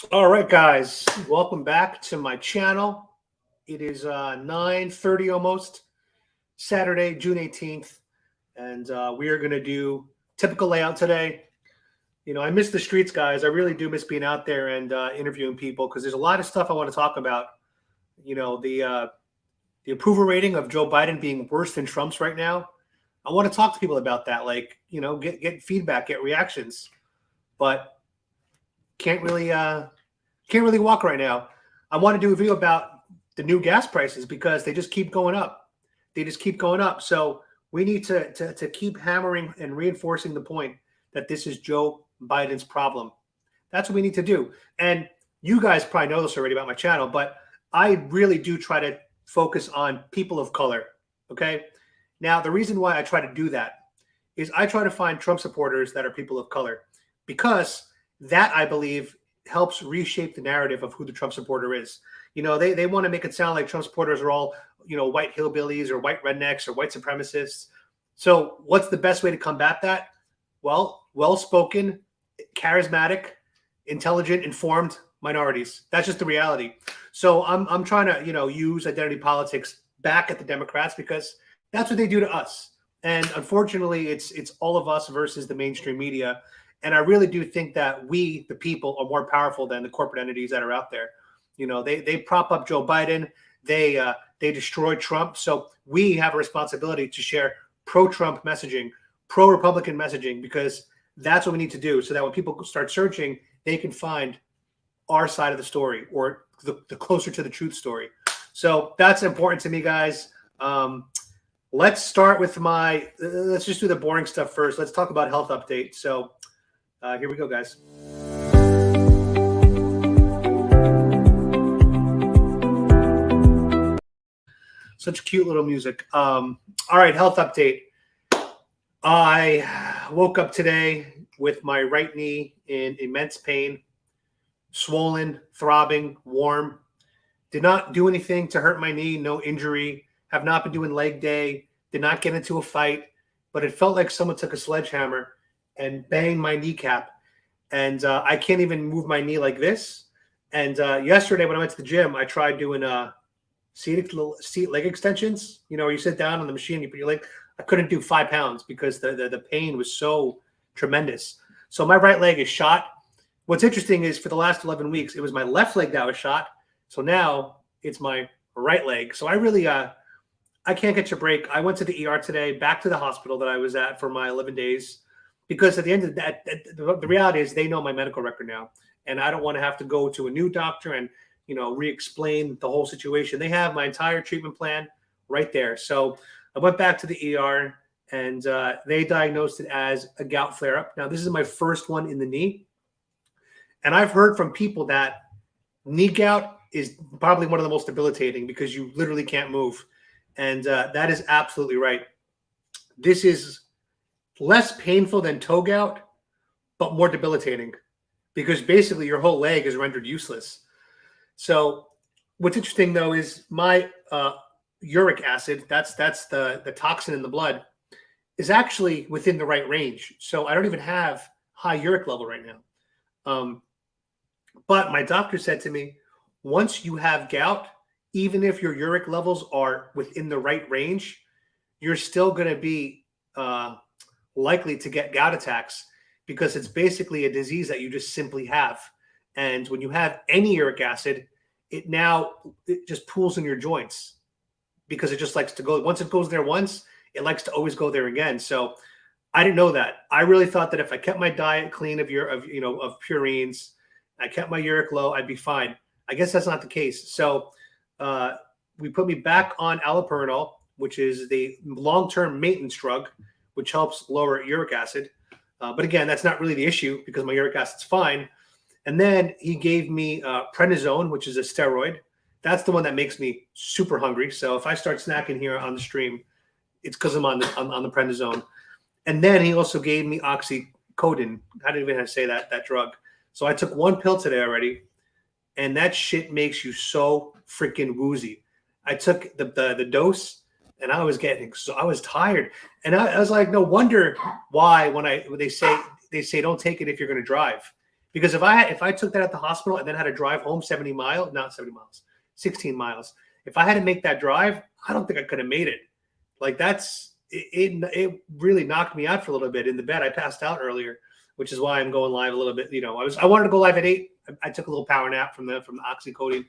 All right, guys, welcome back to my channel. It is 9:30 almost, Saturday, June 18th, and we are going to do typical layout today. I miss the streets, guys. I really do miss being out there and interviewing people because there's a lot of stuff I want to talk about. The approval rating of Joe Biden being worse than Trump's right now. I want to talk to people about that, get feedback, get reactions, but can't really walk right now. I want to do a video about the new gas prices because they just keep going up. They just keep going up. So we need to keep hammering and reinforcing the point that this is Joe Biden's problem. That's what we need to do. And you guys probably know this already about my channel, but I really do try to focus on people of color. Okay. Now, the reason why I try to do that is I try to find Trump supporters that are people of color because that, I believe, helps reshape the narrative of who the Trump supporter is. They want to make it sound like Trump supporters are all, white hillbillies or white rednecks or white supremacists. So what's the best way to combat that? Well, well-spoken, charismatic, intelligent, informed minorities. That's just the reality. So I'm trying to, use identity politics back at the Democrats because that's what they do to us. And unfortunately, it's all of us versus the mainstream media. And I really do think that we, the people, are more powerful than the corporate entities that are out there. They prop up Joe Biden. They destroy Trump. So we have a responsibility to share pro-Trump messaging, pro-Republican messaging, because that's what we need to do so that when people start searching, they can find our side of the story or the closer to the truth story. So that's important to me, guys. Let's start with let's just do the boring stuff first. Let's talk about health update. So here we go, guys. Such cute little music. All right, health update. I woke up today with my right knee in immense pain, swollen, throbbing, warm. Did not do anything to hurt my knee, no injury. Have not been doing leg day. Did not get into a fight, but it felt like someone took a sledgehammer and banged my kneecap. And I can't even move my knee like this. And yesterday when I went to the gym, I tried doing seat leg extensions, where you sit down on the machine, you put your leg. I couldn't do 5 pounds because the pain was so tremendous. So my right leg is shot. What's interesting is for the last 11 weeks, it was my left leg that was shot. So now it's my right leg. So I really, I can't catch a break. I went to the ER today, back to the hospital that I was at for my 11 days, because at the end of that, the reality is they know my medical record now, and I don't want to have to go to a new doctor and, re-explain the whole situation. They have my entire treatment plan right there. So I went back to the ER, and they diagnosed it as a gout flare-up. Now, this is my first one in the knee, and I've heard from people that knee gout is probably one of the most debilitating because you literally can't move. And that is absolutely right. This is less painful than toe gout, but more debilitating because basically your whole leg is rendered useless. So what's interesting, though, is my uric acid, that's the toxin in the blood, is actually within the right range. So I don't even have high uric level right now. But my doctor said to me, once you have gout, even if your uric levels are within the right range, you're still going to be likely to get gout attacks because it's basically a disease that you just simply have. And when you have any uric acid, it just pools in your joints because it just likes to go. Once it goes there once, it likes to always go there again. So I didn't know that. I really thought that if I kept my diet clean of purines, I kept my uric low, I'd be fine. I guess that's not the case. So we put me back on allopurinol, which is the long-term maintenance drug, which helps lower uric acid. But again, that's not really the issue because my uric acid's fine. And then he gave me prednisone, which is a steroid. That's the one that makes me super hungry. So if I start snacking here on the stream, it's because I'm on the prednisone. And then he also gave me oxycodone. I didn't even have to say that drug. So I took one pill today already, and that shit makes you so freaking woozy. I took the dose, and I was tired, and I was like, no wonder why when they say don't take it if you're going to drive, Because if I took that at the hospital and then had to drive home 70 miles, not 70 miles, 16 miles. If I had to make that drive, I don't think I could have made it. Like it really knocked me out for a little bit in the bed. I passed out earlier, which is why I'm going live a little bit. I wanted to go live at 8. I took a little power nap from the oxycodone.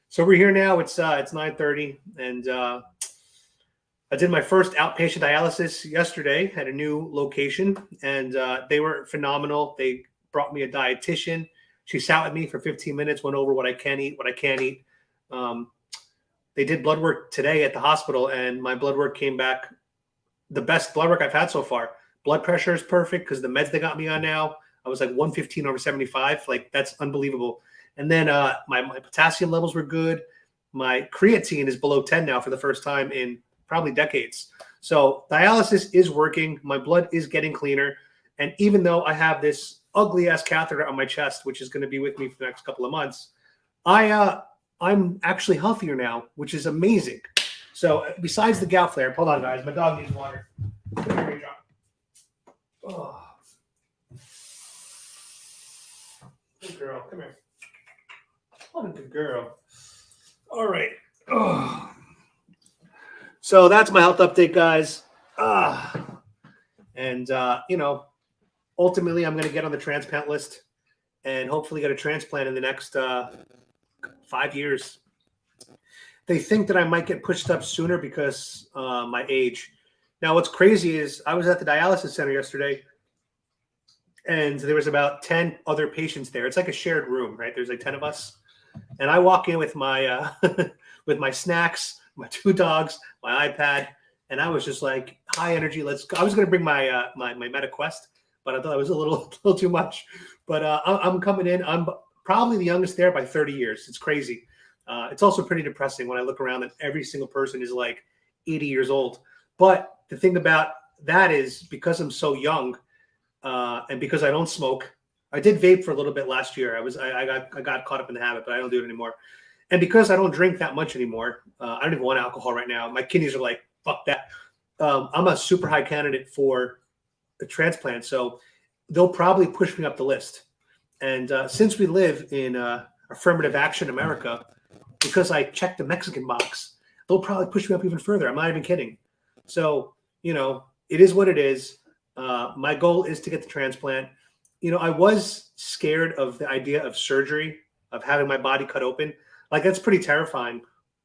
So we're here now. It's 9:30, and I did my first outpatient dialysis yesterday at a new location, and they were phenomenal. They brought me a dietitian. She sat with me for 15 minutes, went over what I can eat, what I can't eat. They did blood work today at the hospital, and my blood work came back the best blood work I've had so far. Blood pressure is perfect because the meds they got me on now, I was like 115/75. Like, that's unbelievable. And then my potassium levels were good. My creatine is below 10 now for the first time in probably decades. So dialysis is working. My blood is getting cleaner. And even though I have this ugly ass catheter on my chest, which is going to be with me for the next couple of months, I'm actually healthier now, which is amazing. So besides the gout flare, hold on, guys. My dog needs water. Come here, Raindrop. Oh. Good girl. Come here. What a good girl. All right. Oh. So that's my health update, guys. And ultimately, I'm going to get on the transplant list and hopefully get a transplant in the next 5 years. They think that I might get pushed up sooner because my age. Now, what's crazy is I was at the dialysis center yesterday, and there was about 10 other patients there. It's like a shared room, right? There's like 10 of us. And I walk in with my with my snacks, my 2 dogs, my iPad, and I was just like, high energy. Let's go. I was going to bring my my MetaQuest, but I thought it was a little too much. But I'm coming in. I'm probably the youngest there by 30 years. It's crazy. It's also pretty depressing when I look around and every single person is like 80 years old. But the thing about that is because I'm so young and because I don't smoke. I did vape for a little bit last year. I got caught up in the habit, but I don't do it anymore. And because I don't drink that much anymore, I don't even want alcohol right now. My kidneys are like, fuck that. I'm a super high candidate for a transplant, so they'll probably push me up the list. And since we live in affirmative action America, because I checked the Mexican box, they'll probably push me up even further. I'm not even kidding. So, it is what it is. My goal is to get the transplant. I was scared of the idea of surgery, of having my body cut open. Like, that's pretty terrifying.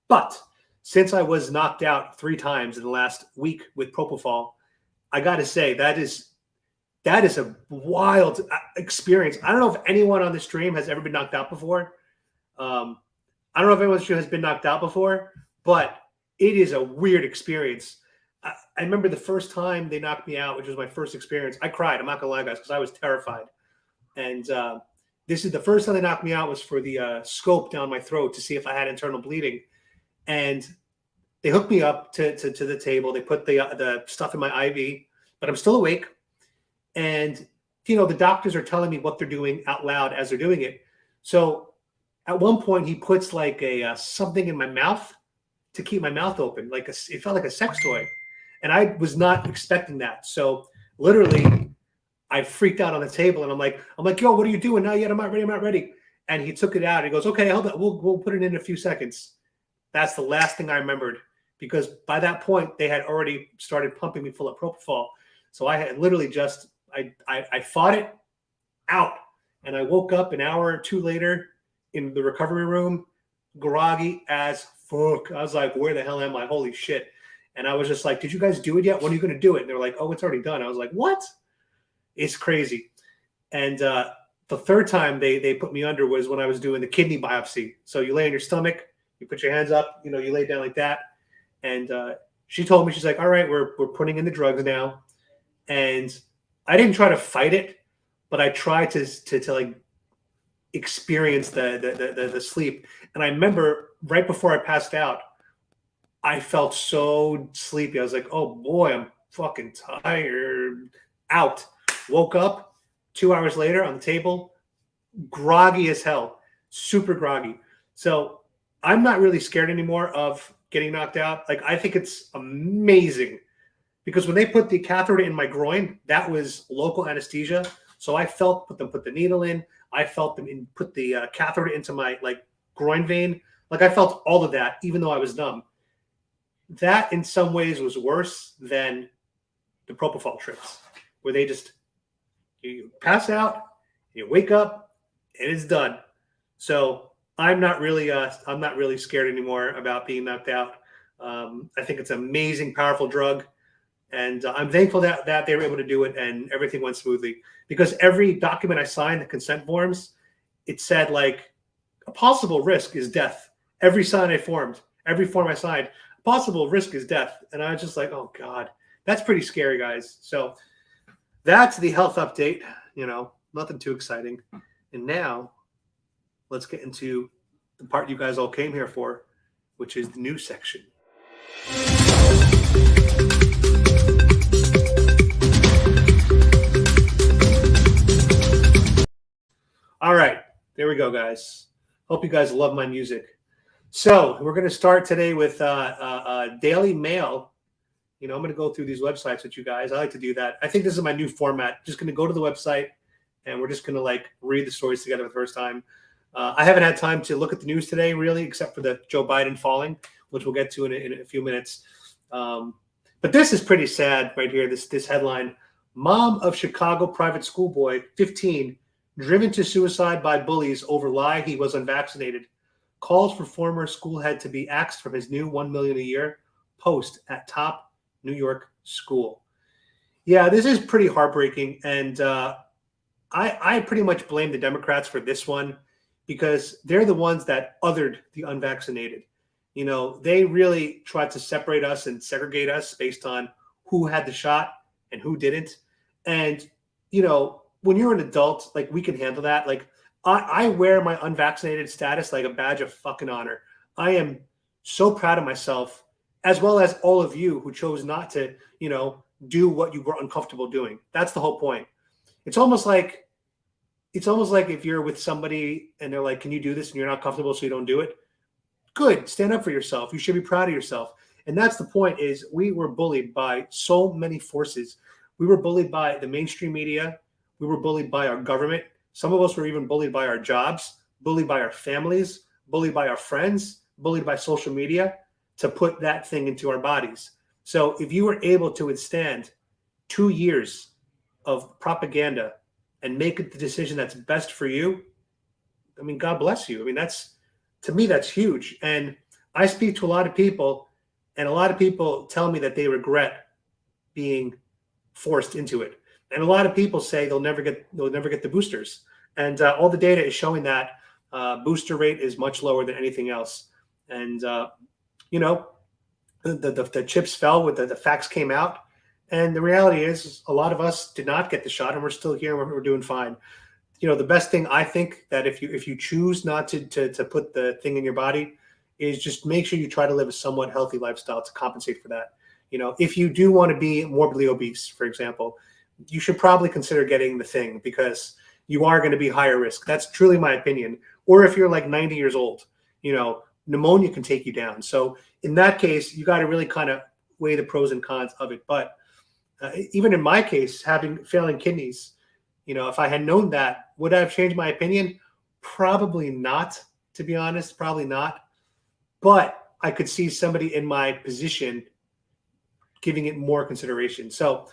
But since I was knocked out 3 times in the last week with propofol, I got to say that is a wild experience. I don't know if anyone on the stream has ever been knocked out before. I don't know if anyone on the stream has been knocked out before, but it is a weird experience. I remember the first time they knocked me out, which was my first experience. I cried. I'm not gonna lie, guys, because I was terrified. And this is the first time they knocked me out was for the scope down my throat to see if I had internal bleeding. And they hooked me up to the table. They put the stuff in my IV, but I'm still awake. And the doctors are telling me what they're doing out loud as they're doing it. So at one point, he puts like a something in my mouth to keep my mouth open. It felt like a sex toy. And I was not expecting that. So literally, I freaked out on the table, and I'm like, yo, what are you doing? Not yet. I'm not ready. And he took it out. He goes, okay, hold on. We'll put it in a few seconds. That's the last thing I remembered, because by that point, they had already started pumping me full of propofol. So I had literally just, I fought it out. And I woke up an hour or 2 later in the recovery room, groggy as fuck. I was like, where the hell am I? Holy shit. And I was just like, did you guys do it yet? When are you going to do it? And they're like, oh, it's already done. I was like, what? It's crazy. And the third time they put me under was when I was doing the kidney biopsy. So you lay on your stomach, you put your hands up, you lay down like that. And she told me, she's like, all right, we're putting in the drugs now. And I didn't try to fight it, but I tried to like experience the sleep. And I remember right before I passed out, I felt so sleepy. I was like, oh boy, I'm fucking tired. Out. Woke up 2 hours later on the table, groggy as hell, super groggy. So I'm not really scared anymore of getting knocked out. Like, I think it's amazing because when they put the catheter in my groin, that was local anesthesia. So I felt them put the needle in. I felt them put the catheter into my like groin vein. Like I felt all of that, even though I was numb. That in some ways was worse than the propofol trips, where they just you pass out, you wake up, and it's done. So I'm not really scared anymore about being knocked out. I think it's an amazing, powerful drug, and I'm thankful that they were able to do it and everything went smoothly. Because every document I signed, the consent forms, it said like a possible risk is death. Every form I signed, possible risk is death, and I was just like, oh god, that's pretty scary, guys. So that's the health update. Nothing too exciting. And now let's get into the part you guys all came here for, which is the news section. All right, there we go, guys. Hope you guys love my music. So we're going to start today with Daily Mail. I'm going to go through these websites with you guys. I like to do that. I think this is my new format. Just going to go to the website, and we're just going to like read the stories together for the first time. I haven't had time to look at the news today, really, except for the Joe Biden falling, which we'll get to in a few minutes. But this is pretty sad right here, this headline. Mom of Chicago private school boy, 15, driven to suicide by bullies over lie he was unvaccinated, calls for former school head to be axed from his new $1 million a year post at top New York school. Yeah, this is pretty heartbreaking. And I pretty much blame the Democrats for this one because they're the ones that othered the unvaccinated. They really tried to separate us and segregate us based on who had the shot and who didn't. And, when you're an adult, like we can handle that. Like I wear my unvaccinated status like a badge of fucking honor. I am so proud of myself, as well as all of you who chose not to, do what you were uncomfortable doing. That's the whole point. It's almost like if you're with somebody and they're like, can you do this? And you're not comfortable, so you don't do it. Good. Stand up for yourself. You should be proud of yourself. And that's the point is we were bullied by so many forces. We were bullied by the mainstream media. We were bullied by our government. Some of us were even bullied by our jobs, bullied by our families, bullied by our friends, bullied by social media to put that thing into our bodies. So if you were able to withstand 2 years of propaganda and make the decision that's best for you, I mean, God bless you. I mean, to me, that's huge. And I speak to a lot of people, and a lot of people tell me that they regret being forced into it. And a lot of people say they'll never get the boosters. And all the data is showing that booster rate is much lower than anything else. And, the chips fell with the facts came out. And the reality is a lot of us did not get the shot and we're still here and we're doing fine. The best thing I think that if you choose not to put the thing in your body is just make sure you try to live a somewhat healthy lifestyle to compensate for that. If you do want to be morbidly obese, for example, you should probably consider getting the thing because you are going to be higher risk. That's truly my opinion. Or if you're like 90 years old, pneumonia can take you down. So in that case, you got to really kind of weigh the pros and cons of it. But even in my case, having failing kidneys, if I had known that, would I have changed my opinion? Probably not, to be honest, probably not. But I could see somebody in my position giving it more consideration. So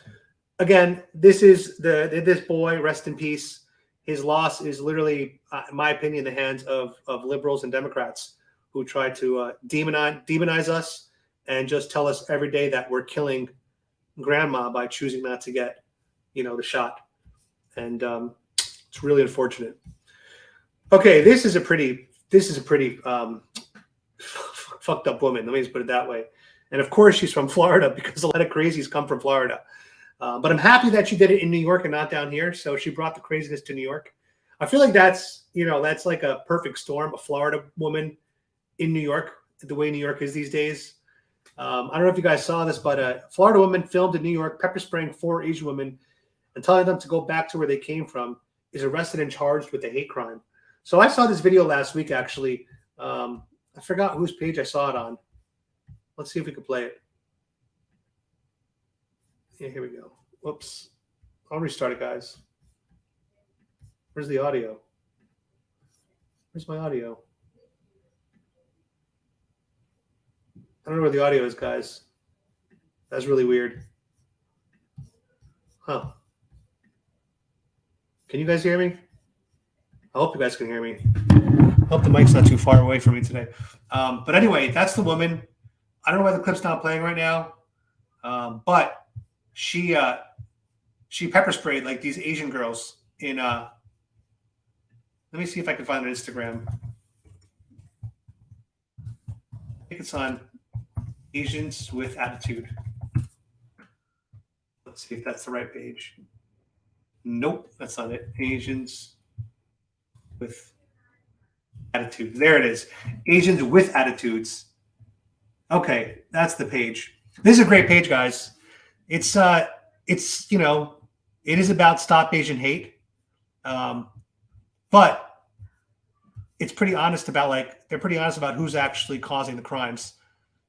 again, this is this boy, rest in peace. His loss is literally, in my opinion, the hands of liberals and Democrats who try to demonize us and just tell us every day that we're killing grandma by choosing not to get, the shot. And it's really unfortunate. Okay, this is a pretty fucked up woman. Let me just put it that way. And of course, she's from Florida because a lot of crazies come from Florida. But I'm happy that she did it in New York and not down here. So she brought the craziness to New York. I feel like that's like a perfect storm, a Florida woman in New York, the way New York is these days. I don't know if you guys saw this, but a Florida woman filmed in New York, pepper spraying 4 Asian women and telling them to go back to where they came from, is arrested and charged with a hate crime. So I saw this video last week, actually. I forgot whose page I saw it on. Let's see if we can play it. Yeah, here we go. Whoops. I'll restart it, guys. Where's the audio? Where's my audio? I don't know where the audio is, guys. That's really weird. Huh. Can you guys hear me? I hope you guys can hear me. I hope the mic's not too far away from me today. But anyway, that's the woman. I don't know why the clip's not playing right now. But she pepper sprayed like these Asian girls in let me see if I can find her Instagram. I think it's on Asians with Attitude. Let's see if that's the right page. Nope, that's not it. Asians with Attitudes. There it is. Asians with Attitudes. Okay, that's the page. This is a great page, guys. It's you know, it is about Stop Asian Hate. But it's pretty honest about they're pretty honest about who's actually causing the crimes.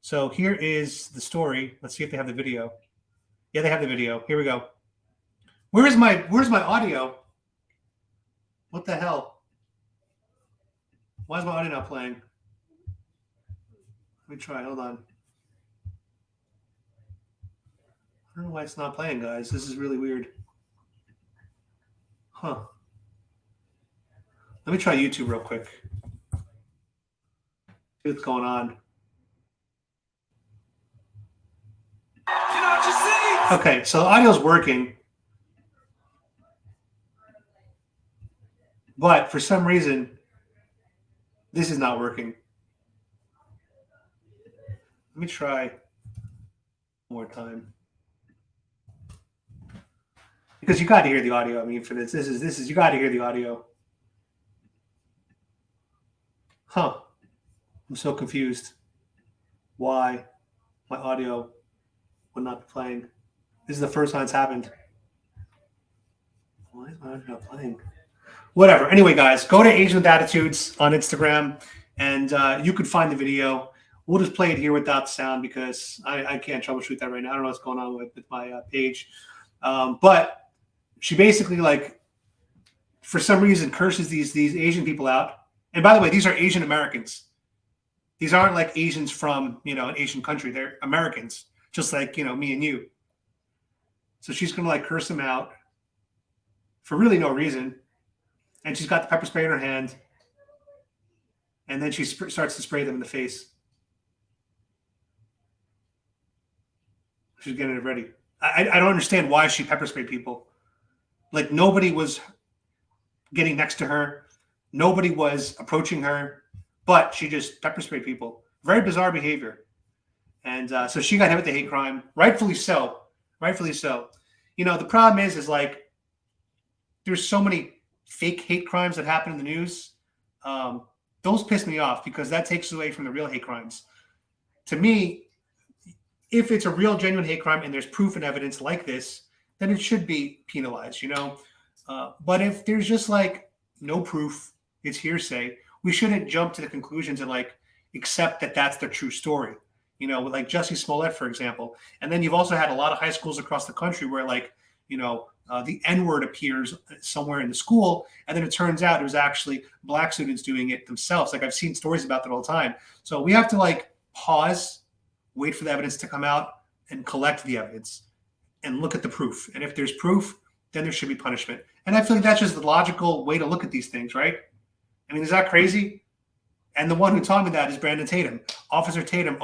So here is the story. Let's see if they have the video. Yeah, they have the video. Here we go. Where's my audio? What the hell? Why is my audio not playing? Let me try. Hold on. I don't know why it's not playing, guys. This is really weird. Huh. Let me try YouTube real quick. See what's going on. Okay, so the audio's working. But for some reason, this is not working. Let me try one more time. Because you got to hear the audio. I mean, for this is you got to hear the audio. Huh. I'm so confused. Why my audio would not be playing. This is the first time it's happened. Why is my audio not playing? Whatever. Anyway, guys, go to Asian with Attitudes on Instagram, and you could find the video. We'll just play it here without sound because I can't troubleshoot that right now. I don't know what's going on with my page. But she basically, for some reason, curses these Asian people out. And by the way, these are Asian Americans. These aren't like Asians from, an Asian country. They're Americans, just like, me and you. So she's going to curse them out for really no reason. And she's got the pepper spray in her hand. And then she starts to spray them in the face. She's getting it ready. I don't understand why she pepper sprayed people. Nobody was getting next to her. Nobody was approaching her. But she just pepper sprayed people. Very bizarre behavior. And so she got hit with the hate crime. Rightfully so. Rightfully so. The problem is there's so many fake hate crimes that happen in the news. Those piss me off because that takes away from the real hate crimes. To me, if it's a real genuine hate crime and there's proof and evidence like this, then it should be penalized, But if there's just no proof, it's hearsay, we shouldn't jump to the conclusions and accept that that's the true story. Like Jussie Smollett, for example. And then you've also had a lot of high schools across the country where the N-word appears somewhere in the school, and then it turns out it was actually black students doing it themselves. I've seen stories about that all the time. So we have to pause, wait for the evidence to come out, and collect the evidence and look at the proof. And if there's proof, then there should be punishment. And I feel like that's just the logical way to look at these things, right? I mean, is that crazy? And the one who taught me that is Brandon Tatum. Officer Tatum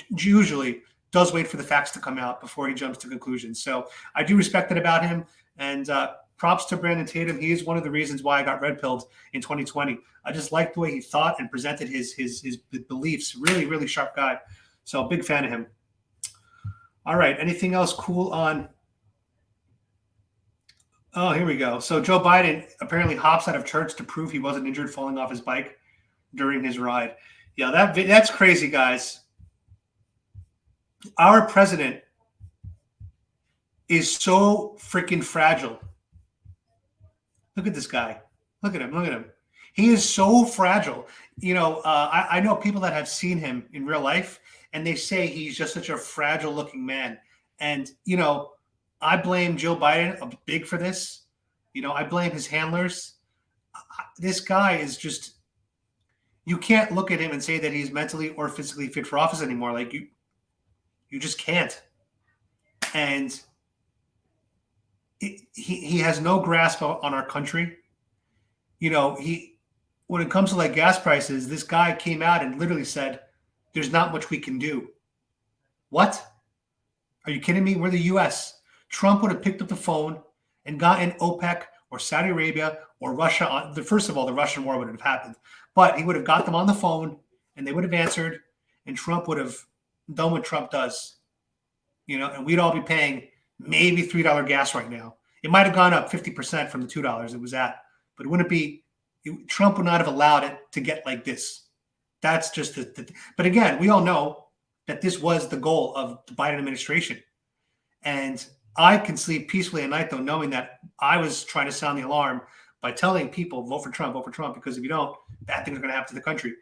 usually does wait for the facts to come out before he jumps to conclusions. So I do respect that about him. And props to Brandon Tatum. He is one of the reasons why I got red pilled in 2020. I just liked the way he thought and presented his beliefs. Really, really sharp guy. So big fan of him. All right. Anything else cool on? Oh, here we go. So Joe Biden apparently hops out of church to prove he wasn't injured falling off his bike during his ride. Yeah, that's crazy, guys. Our president is so freaking fragile. Look at this guy. Look at him. Look at him. He is so fragile. I know people that have seen him in real life, and they say he's just such a fragile looking man. And, I blame Joe Biden big for this. I blame his handlers. This guy is just, you can't look at him and say that he's mentally or physically fit for office anymore. Like you just can't. And he has no grasp on our country. You know, when it comes to like gas prices, this guy came out and literally said, there's not much we can do. What? Are you kidding me? We're the US. Trump would have picked up the phone and gotten OPEC or Saudi Arabia or Russia on. First of all, the Russian war wouldn't have happened. But he would have got them on the phone and they would have answered, and Trump would have done what Trump does. You know, and we'd all be paying maybe $3 gas right now. It might have gone up 50% from the $2 it was at, but it wouldn't be, Trump would not have allowed it to get like this. That's just but again, we all know that this was the goal of the Biden administration. And I can sleep peacefully at night, though, knowing that I was trying to sound the alarm by telling people, vote for Trump, because if you don't, bad things are going to happen to the country.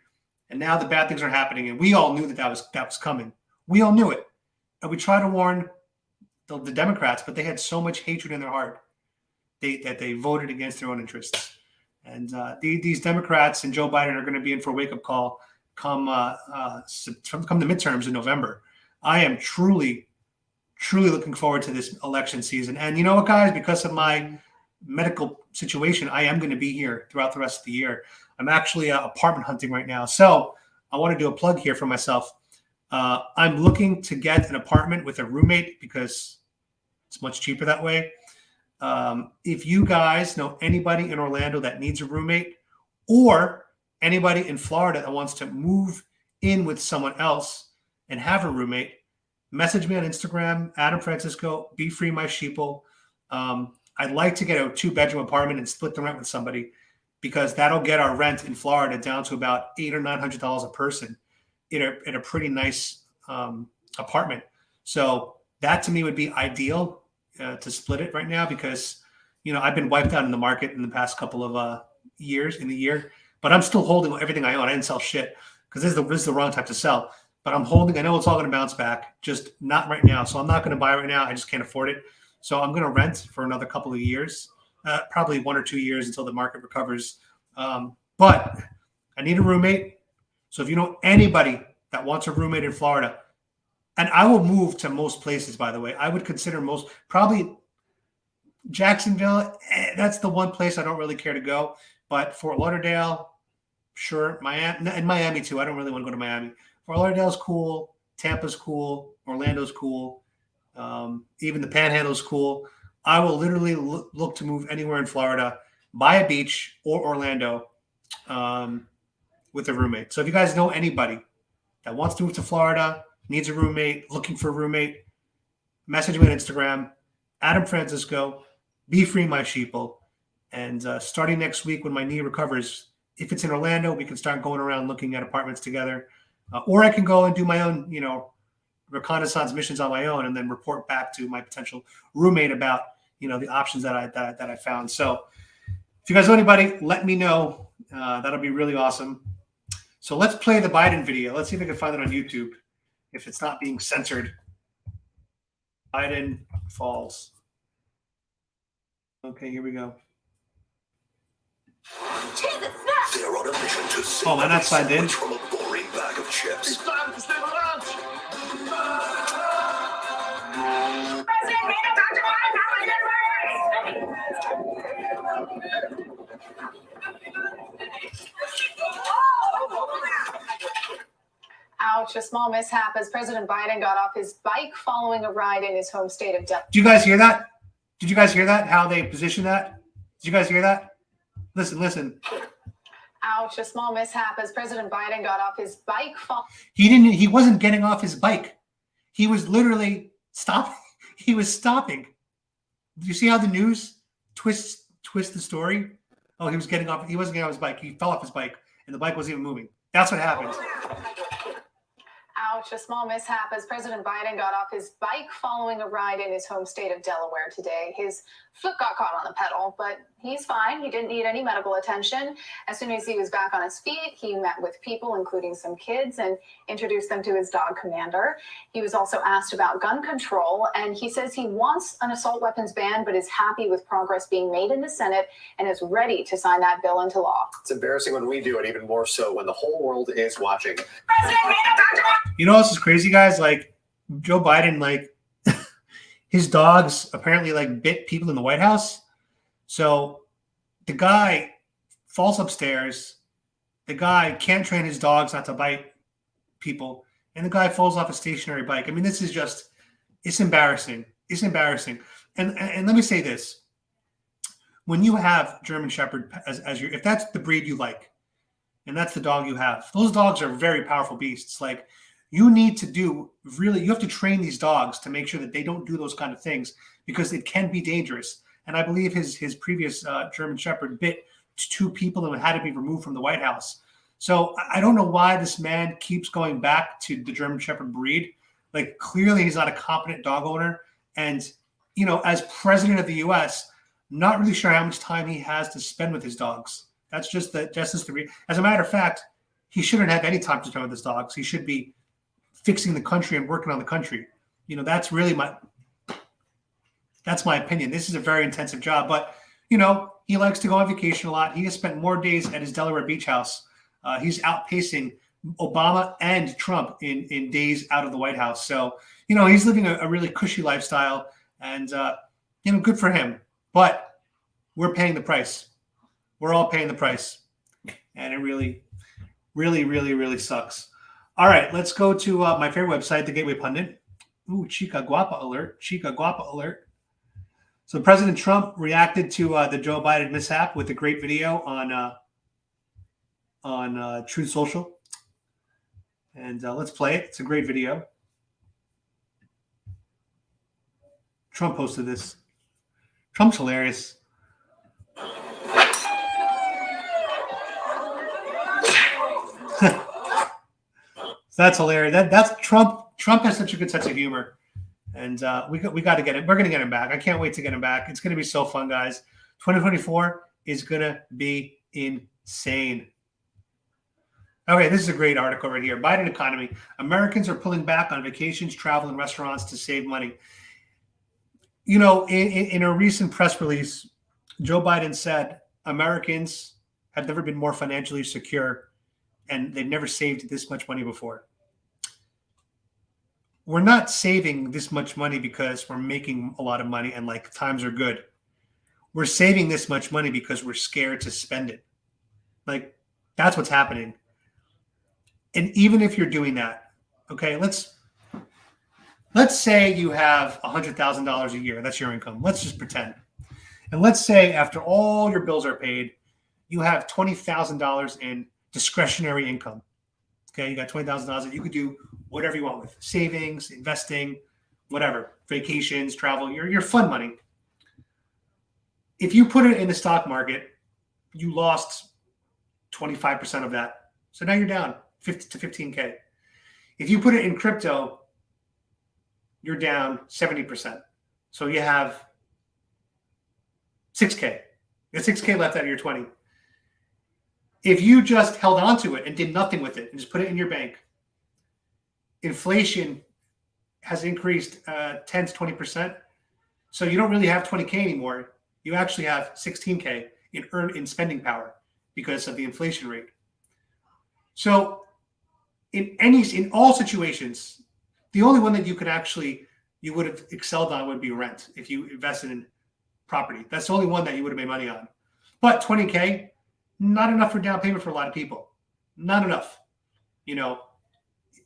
And now the bad things are happening, and we all knew that was coming. We all knew it. And we tried to warn the Democrats, but they had so much hatred in their heart that they voted against their own interests. And these Democrats and Joe Biden are going to be in for a wake-up call come the midterms in November. I am truly looking forward to this election season. And you know what, guys? Because of my medical situation, I am going to be here throughout the rest of the year. I'm actually apartment hunting right now. So I want to do a plug here for myself. I'm looking to get an apartment with a roommate because it's much cheaper that way. If you guys know anybody in Orlando that needs a roommate, or anybody in Florida that wants to move in with someone else and have a roommate, message me on Instagram, Adam Francisco, be free my sheeple. I'd like to get a 2-bedroom apartment and split the rent with somebody, because that'll get our rent in Florida down to about $800 or $900 a person in a pretty nice apartment. So that to me would be ideal to split it right now, because, you know, I've been wiped out in the market in the past couple of years, but I'm still holding everything I own. I didn't sell shit because this is the wrong time to sell. But I'm holding. I know it's all going to bounce back, just not right now. So I'm not going to buy right now. I just can't afford it. So I'm going to rent for another couple of years, probably 1 or 2 years until the market recovers. But I need a roommate. So if you know anybody that wants a roommate in Florida, and I will move to most places, by the way. I would consider probably Jacksonville. That's the one place I don't really care to go. But Fort Lauderdale, sure. Miami too. I don't really want to go to Miami. Fort Lauderdale's cool. Tampa's cool. Orlando's cool. Even the Panhandle's cool. I will literally look to move anywhere in Florida, by a beach or Orlando, with a roommate. So if you guys know anybody that wants to move to Florida, needs a roommate, looking for a roommate, message me on Instagram, Adam Francisco, be free my sheeple. And starting next week when my knee recovers, if it's in Orlando, we can start going around looking at apartments together. Or I can go and do my own, reconnaissance missions on my own, and then report back to my potential roommate about, the options that I found. So if you guys know anybody, let me know. That'll be really awesome. So let's play the Biden video. Let's see if I can find it on YouTube, if it's not being censored. Biden falls. Okay, here we go. They're on a mission to see am I not signed in? from a boring bag of chips. It's time to stay around. Ouch, a small mishap as President Biden got off his bike following a ride in his home state of Delaware. Did you guys hear that? Did you guys hear that? How they positioned that? Did you guys hear that? Listen. Ouch, a small mishap as President Biden got off his bike. He wasn't getting off his bike. He was literally stopping. He was stopping. Do you see how the news twist the story? Oh, he wasn't getting off his bike. He fell off his bike and the bike wasn't even moving. That's what happened. Ouch, a small mishap as President Biden got off his bike following a ride in his home state of Delaware today. His foot got caught on the pedal, but He's fine. He didn't need any medical attention. As soon as he was back on his feet, he met with people, including some kids, and introduced them to his dog Commander. He was also asked about gun control, and he says he wants an assault weapons ban, but is happy with progress being made in the Senate and is ready to sign that bill into law. It's embarrassing when we do it, even more so when the whole world is watching. You know, this is crazy, guys. Like Joe Biden, like his dogs apparently like bit people in the White House. So the guy falls upstairs. The guy can't train his dogs not to bite people. And the guy falls off a stationary bike. I mean, this is just, it's embarrassing. It's embarrassing. And let me say this. When you have German Shepherd as your, if that's the breed you like, and that's the dog you have, those dogs are very powerful beasts. Like you need to do really, you have to train these dogs to make sure that they don't do those kind of things because it can be dangerous. And I believe his previous German Shepherd bit 2 people and had to be removed from the White House. So I don't know why this man keeps going back to the German Shepherd breed. Like clearly he's not a competent dog owner. And, you know, as president of the U.S., not really sure how much time he has to spend with his dogs. That's just the as a matter of fact, he shouldn't have any time to spend with his dogs. He should be fixing the country and working on the country. You know, that's really that's my opinion. This is a very intensive job, but you know, he likes to go on vacation a lot. He has spent more days at his Delaware beach house. He's outpacing Obama and Trump in days out of the White House. So, you know, he's living a really cushy lifestyle and, you know, good for him, but we're paying the price. We're all paying the price. And it really, really, really, really sucks. All right, let's go to my favorite website, the Gateway Pundit. Ooh, Chica Guapa alert. Chica Guapa alert. So President Trump reacted to the Joe Biden mishap with a great video on Truth Social. And let's play it. It's a great video. Trump posted this. Trump's hilarious. That's hilarious. That's Trump. Trump has such a good sense of humor. And we got to get him. We're going to get him back. I can't wait to get him back. It's going to be so fun, guys. 2024 is going to be insane. Okay, this is a great article right here. Biden economy. Americans are pulling back on vacations, travel, and restaurants to save money. You know, in a recent press release, Joe Biden said Americans have never been more financially secure, and they've never saved this much money before. We're not saving this much money because we're making a lot of money and like times are good. We're saving this much money because we're scared to spend it. Like that's what's happening. And even if you're doing that, okay, let's say you have $100,000 a year. That's your income. Let's just pretend. And let's say after all your bills are paid, you have $20,000 in discretionary income. Okay, you got $20,000 that you could do whatever you want with savings, investing, whatever, vacations, travel, your fun money. If you put it in the stock market, you lost 25% of that. So now you're down 50 to 15K. If you put it in crypto, you're down 70%. So you have 6K. You got 6K left out of your 20. If you just held on to it and did nothing with it and just put it in your bank, inflation has increased 10 to 20%. So you don't really have 20K anymore. You actually have 16K in spending power because of the inflation rate. So in all situations, the only one that you would have excelled on would be rent if you invested in property. That's the only one that you would have made money on. But 20K, not enough for down payment for a lot of people. Not enough. You know,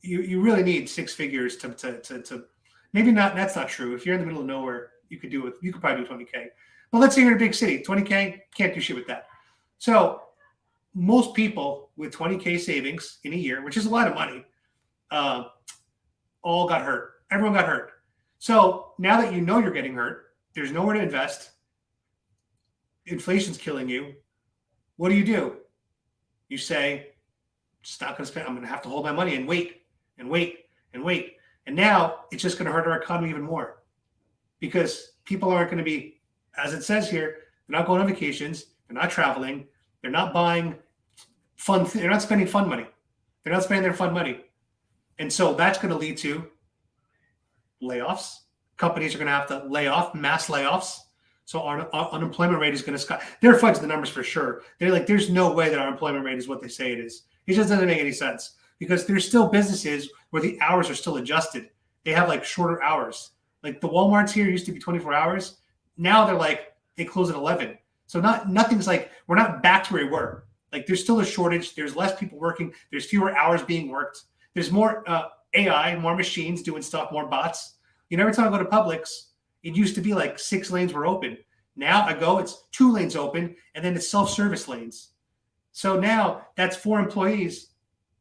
you really need 6 figures to maybe not. That's not true. If you're in the middle of nowhere, you could do it. You could probably do 20K. But let's say you're in a big city, 20K, can't do shit with that. So most people with 20K savings in a year, which is a lot of money, all got hurt. Everyone got hurt. So now that you know you're getting hurt, there's nowhere to invest. Inflation's killing you. What do? You say, just not going to spend. I'm going to have to hold my money and wait and wait and wait. And now it's just going to hurt our economy even more because people aren't going to be, as it says here, They're not going on vacations. They're not traveling. They're not buying fun. They're not spending fun money. They're not spending their fun money. And so that's going to lead to layoffs. Companies are going to have to lay off, mass layoffs. So our unemployment rate is going to sky. They're fudging the numbers for sure. They're like, there's no way that our employment rate is what they say it is. It just doesn't make any sense because there's still businesses where the hours are still adjusted. They have like shorter hours. Like the Walmarts here used to be 24 hours. Now they're like, they close at 11. So nothing's like, we're not back to where we were. Like there's still a shortage. There's less people working. There's fewer hours being worked. There's more AI, more machines doing stuff, more bots. You know, every time I go to Publix, it used to be like 6 lanes were open. Now I go, it's 2 lanes open, and then it's self-service lanes. So now that's 4 employees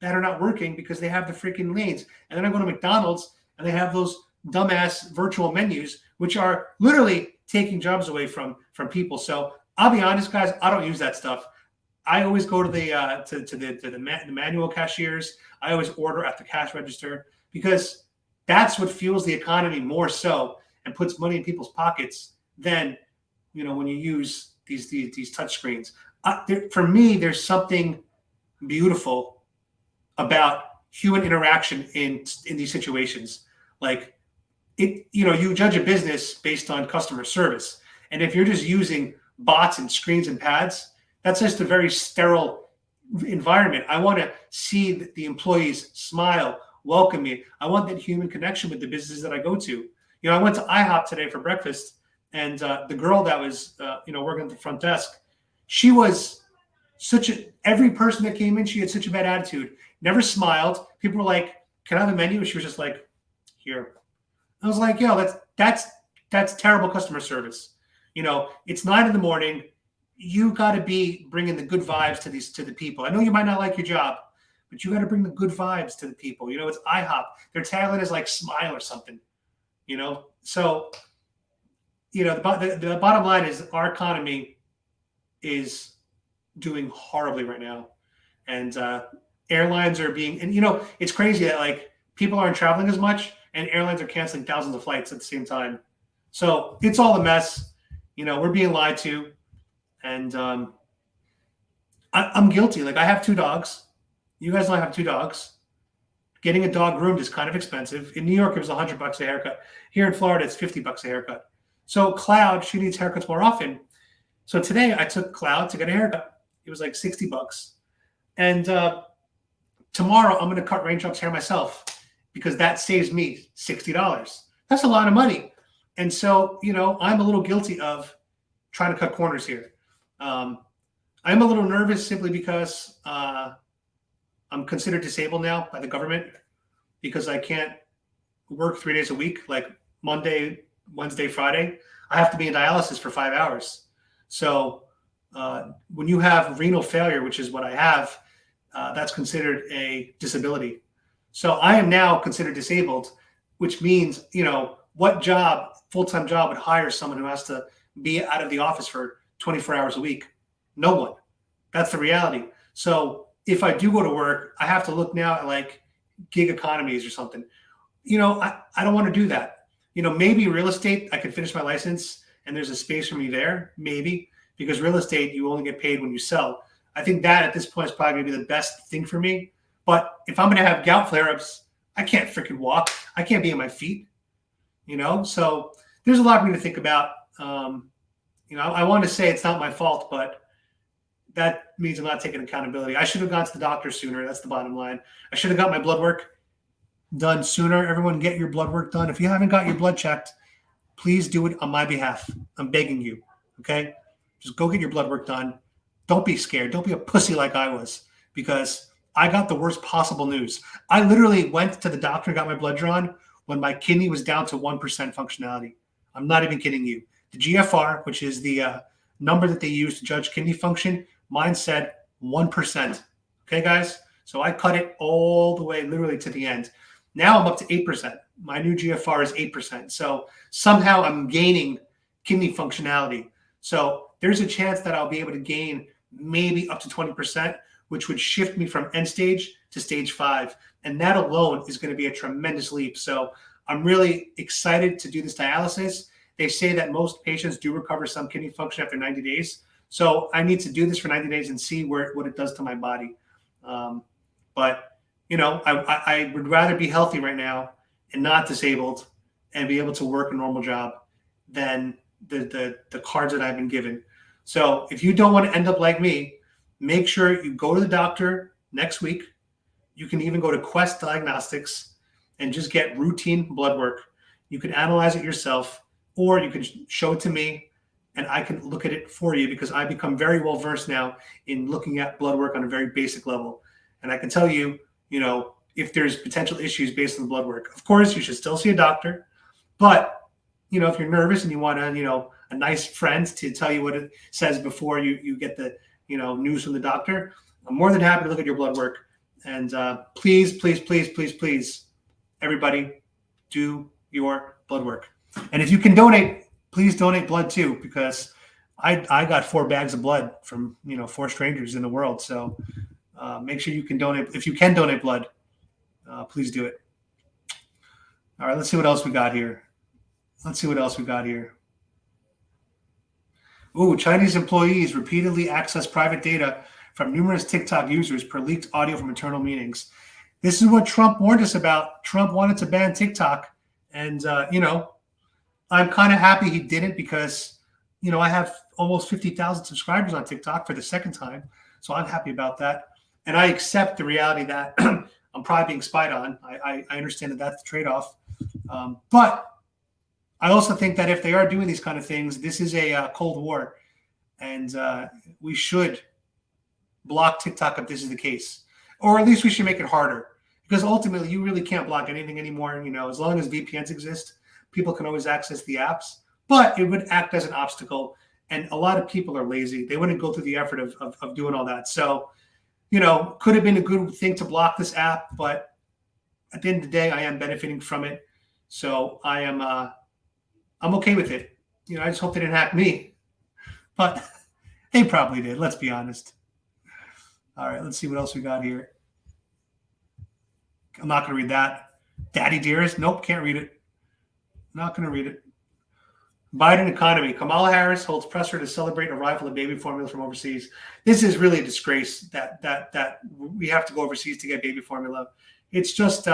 that are not working because they have the freaking lanes. And then I go to McDonald's, and they have those dumbass virtual menus, which are literally taking jobs away from people. So I'll be honest, guys, I don't use that stuff. I always go to the manual cashiers. I always order at the cash register because that's what fuels the economy more so and puts money in people's pockets than, you know, when you use these touch screens. For me, there's something beautiful about human interaction in these situations. Like it, you know, you judge a business based on customer service, and if you're just using bots and screens and pads, that's just a very sterile environment. I want to see the employees smile, welcome me. I want that human connection with the businesses that I go to. You know, I went to IHOP today for breakfast, and the girl that was, working at the front desk, she was every person that came in, she had such a bad attitude, never smiled. People were like, can I have a menu? And she was just like, here. I was like, yo, that's terrible customer service. You know, it's 9 a.m. You got to be bringing the good vibes to the people. I know you might not like your job, but you got to bring the good vibes to the people. You know, it's IHOP. Their tagline is like smile or something, you know? So, you know, the bottom line is our economy is doing horribly right now. And airlines are being, and, you know, it's crazy that like people aren't traveling as much and airlines are canceling thousands of flights at the same time. So it's all a mess. You know, we're being lied to. And I'm guilty. Like I have 2 dogs. You guys don't have 2 dogs. Getting a dog groomed is kind of expensive. In New York, it was $100 a haircut. Here in Florida, it's $50 a haircut. So Cloud, she needs haircuts more often. So today I took Cloud to get a haircut. It was like $60. And tomorrow I'm going to cut Raindrop's hair myself because that saves me $60. That's a lot of money. And so, you know, I'm a little guilty of trying to cut corners here. I'm a little nervous simply because I'm considered disabled now by the government because I can't work 3 days a week, like Monday, Wednesday, Friday. I have to be in dialysis for 5 hours. So when you have renal failure, which is what I have, that's considered a disability. So I am now considered disabled, which means, you know, what job, full-time job would hire someone who has to be out of the office for 24 hours a week? No one. That's the reality. So if I do go to work, I have to look now at like gig economies or something. You know, I don't want to do that. You know, maybe real estate, I could finish my license and there's a space for me there, maybe, because real estate, you only get paid when you sell. I think that at this point is probably going to be the best thing for me. But if I'm going to have gout flare-ups, I can't freaking walk. I can't be on my feet, you know? So there's a lot for me to think about. You know, I want to say it's not my fault, but that means I'm not taking accountability. I should have gone to the doctor sooner. That's the bottom line. I should have got my blood work done sooner. Everyone get your blood work done. If you haven't got your blood checked, please do it on my behalf. I'm begging you, okay? Just go get your blood work done. Don't be scared. Don't be a pussy like I was, because I got the worst possible news. I literally went to the doctor and got my blood drawn when my kidney was down to 1% functionality. I'm not even kidding you. The GFR, which is the number that they use to judge kidney function, mine said 1%. Okay, guys? So I cut it all the way literally to the end. Now I'm up to 8%. My new GFR is 8%. So somehow I'm gaining kidney functionality. So there's a chance that I'll be able to gain maybe up to 20%, which would shift me from end stage to stage 5. And that alone is going to be a tremendous leap. So I'm really excited to do this dialysis. They say that most patients do recover some kidney function after 90 days. So I need to do this for 90 days and see what it does to my body. But, you know, I would rather be healthy right now and not disabled and be able to work a normal job than the cards that I've been given. So if you don't want to end up like me, make sure you go to the doctor next week. You can even go to Quest Diagnostics and just get routine blood work. You can analyze it yourself, or you can show it to me and I can look at it for you, because I become very well versed now in looking at blood work on a very basic level. And I can tell you, you know, if there's potential issues based on the blood work. Of course, you should still see a doctor, but you know, if you're nervous and you want to, you know, a nice friend to tell you what it says before you get the, you know, news from the doctor, I'm more than happy to look at your blood work. And please, please, please, please, please, everybody, do your blood work. And if you can donate, please donate blood too, because I got 4 bags of blood from, you know, 4 strangers in the world. So make sure you can donate. If you can donate blood, please do it. All right, let's see what else we got here. Ooh, Chinese employees repeatedly access private data from numerous TikTok users per leaked audio from internal meetings. This is what Trump warned us about. Trump wanted to ban TikTok. And, you know, I'm kind of happy he didn't, because, you know, I have almost 50,000 subscribers on TikTok for the second time. So I'm happy about that. And I accept the reality that I'm probably being spied on. I understand that that's the trade-off. But I also think that if they are doing these kind of things, this is a Cold War. And we should block TikTok if this is the case. Or at least we should make it harder. Because ultimately, you really can't block anything anymore. You know, as long as VPNs exist, people can always access the apps. But it would act as an obstacle. And a lot of people are lazy. They wouldn't go through the effort of doing all that. So, you know, could have been a good thing to block this app. But at the end of the day, I am benefiting from it. So I'm okay with it. You know, I just hope they didn't hack me. But they probably did. Let's be honest. All right, let's see what else we got here. I'm not going to read that. Daddy Dearest? Nope, can't read it. Not going to read it. Biden economy. Kamala Harris holds presser to celebrate arrival of baby formula from overseas. This is really a disgrace that we have to go overseas to get baby formula. It's just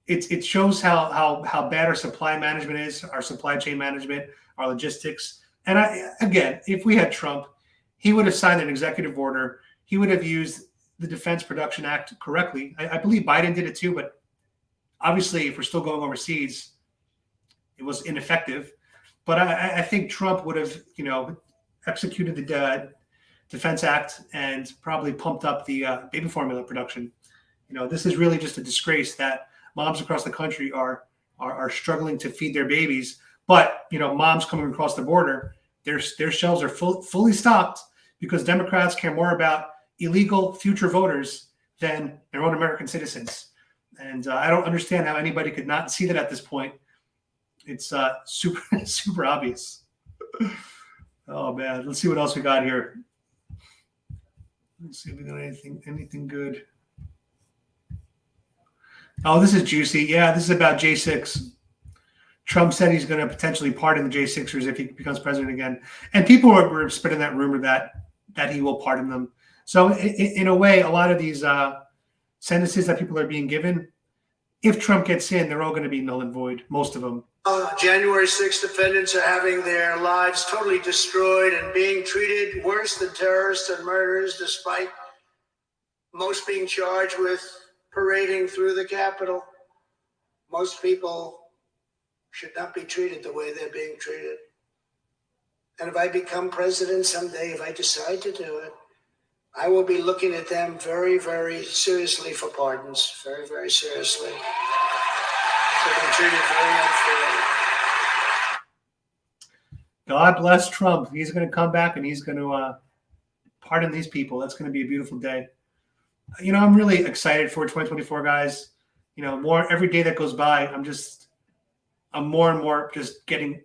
it shows how bad our supply management is, our supply chain management, our logistics. And again, if we had Trump, he would have signed an executive order. He would have used the Defense Production Act correctly. I believe Biden did it too, but obviously, if we're still going overseas, it was ineffective. But I think Trump would have, you know, executed the Defense Act and probably pumped up the baby formula production. You know, this is really just a disgrace that moms across the country are struggling to feed their babies. But, you know, moms coming across the border, their shelves are fully stocked because Democrats care more about illegal future voters than their own American citizens. And I don't understand how anybody could not see that at this point. It's super obvious. Oh man, let's see what else we got here. Let's see if we got anything good. Oh, this is juicy. Yeah, this is about J6. Trump said he's going to potentially pardon the J6ers if he becomes president again. And people were spreading that rumor that he will pardon them. So in a way, a lot of these sentences that people are being given, if Trump gets in, they're all going to be null and void, most of them. January 6th defendants are having their lives totally destroyed and being treated worse than terrorists and murderers, despite most being charged with parading through the Capitol. Most people should not be treated the way they're being treated. And if I become president someday, if I decide to do it, I will be looking at them very, very seriously for pardons. Very, very seriously. They've been treated very unfairly. God bless Trump. He's going to come back and he's going to pardon these people. That's going to be a beautiful day. You know, I'm really excited for 2024, guys. You know, more every day that goes by, I'm more and more just getting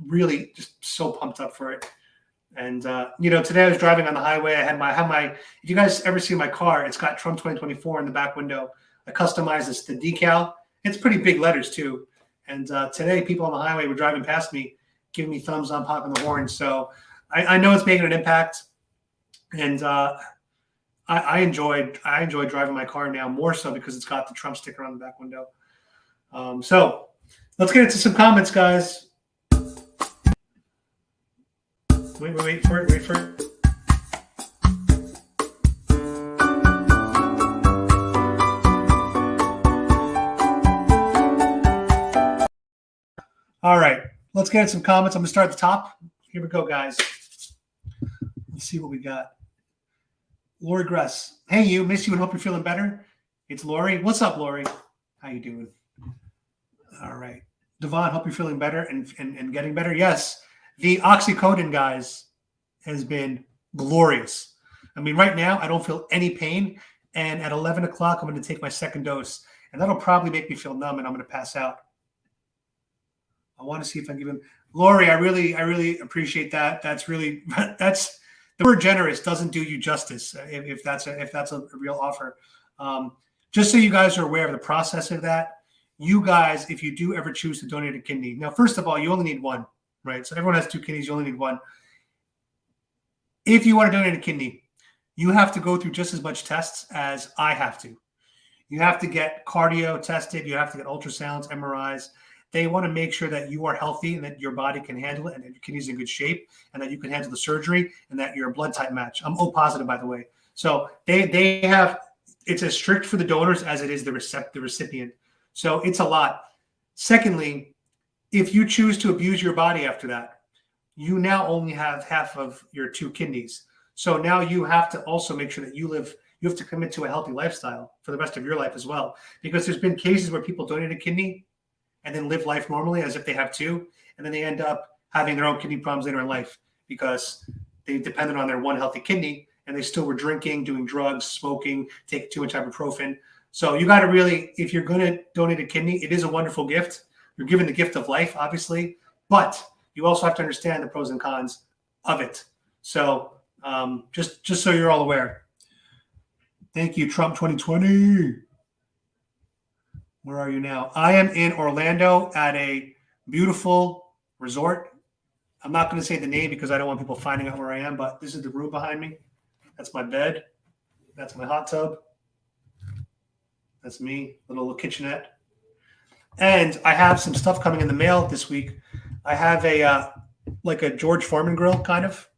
really just so pumped up for it. And, you know, today I was driving on the highway. I have my, if you guys ever see my car, it's got Trump 2024 in the back window. I customized the decal. It's pretty big letters too. And today, people on the highway were driving past me, giving me thumbs up, honking the horn. So I know it's making an impact. And I enjoy driving my car now more so because it's got the Trump sticker on the back window. So let's get into some comments, guys. Wait for it. All right, let's get into some comments. I'm going to start at the top. Here we go, guys. Let's see what we got. Lori Gress. Hey, you. Miss you and hope you're feeling better. It's Lori. What's up, Lori? How you doing? All right. Devon, hope you're feeling better and getting better. Yes. The oxycodone, guys, has been glorious. I mean, right now, I don't feel any pain. And at 11 o'clock, I'm going to take my second dose. And that'll probably make me feel numb, and I'm going to pass out. I want to see if I can give him. Lori, I really appreciate that. That's the word generous doesn't do you justice if that's a real offer. Just so you guys are aware of the process of that, you guys, if you do ever choose to donate a kidney, now, first of all, you only need one, right? So everyone has 2 kidneys, you only need one. If you want to donate a kidney, you have to go through just as much tests as I have to. You have to get cardio tested. You have to get ultrasounds, MRIs. They want to make sure that you are healthy and that your body can handle it and that your kidney's in good shape and that you can handle the surgery and that you're a blood type match. I'm O positive, by the way. So they have, it's as strict for the donors as it is the recipient. So it's a lot. Secondly, if you choose to abuse your body after that, you now only have half of your 2 kidneys. So now you have to also make sure that you have to commit to a healthy lifestyle for the rest of your life as well. Because there's been cases where people donate a kidney and then live life normally as if they have 2, and then they end up having their own kidney problems later in life because they depended on their one healthy kidney and they still were drinking, doing drugs, smoking, taking too much ibuprofen. So you got to really, if you're going to donate a kidney, it is a wonderful gift. You're given the gift of life, obviously, but you also have to understand the pros and cons of it. So just so you're all aware. Thank you, Trump 2020. Where are you now? I am in Orlando at a beautiful resort. I'm not going to say the name because I don't want people finding out where I am, but this is the room behind me. That's my bed. That's my hot tub. That's me, little kitchenette. And I have some stuff coming in the mail this week. I have like a George Foreman grill, kind of,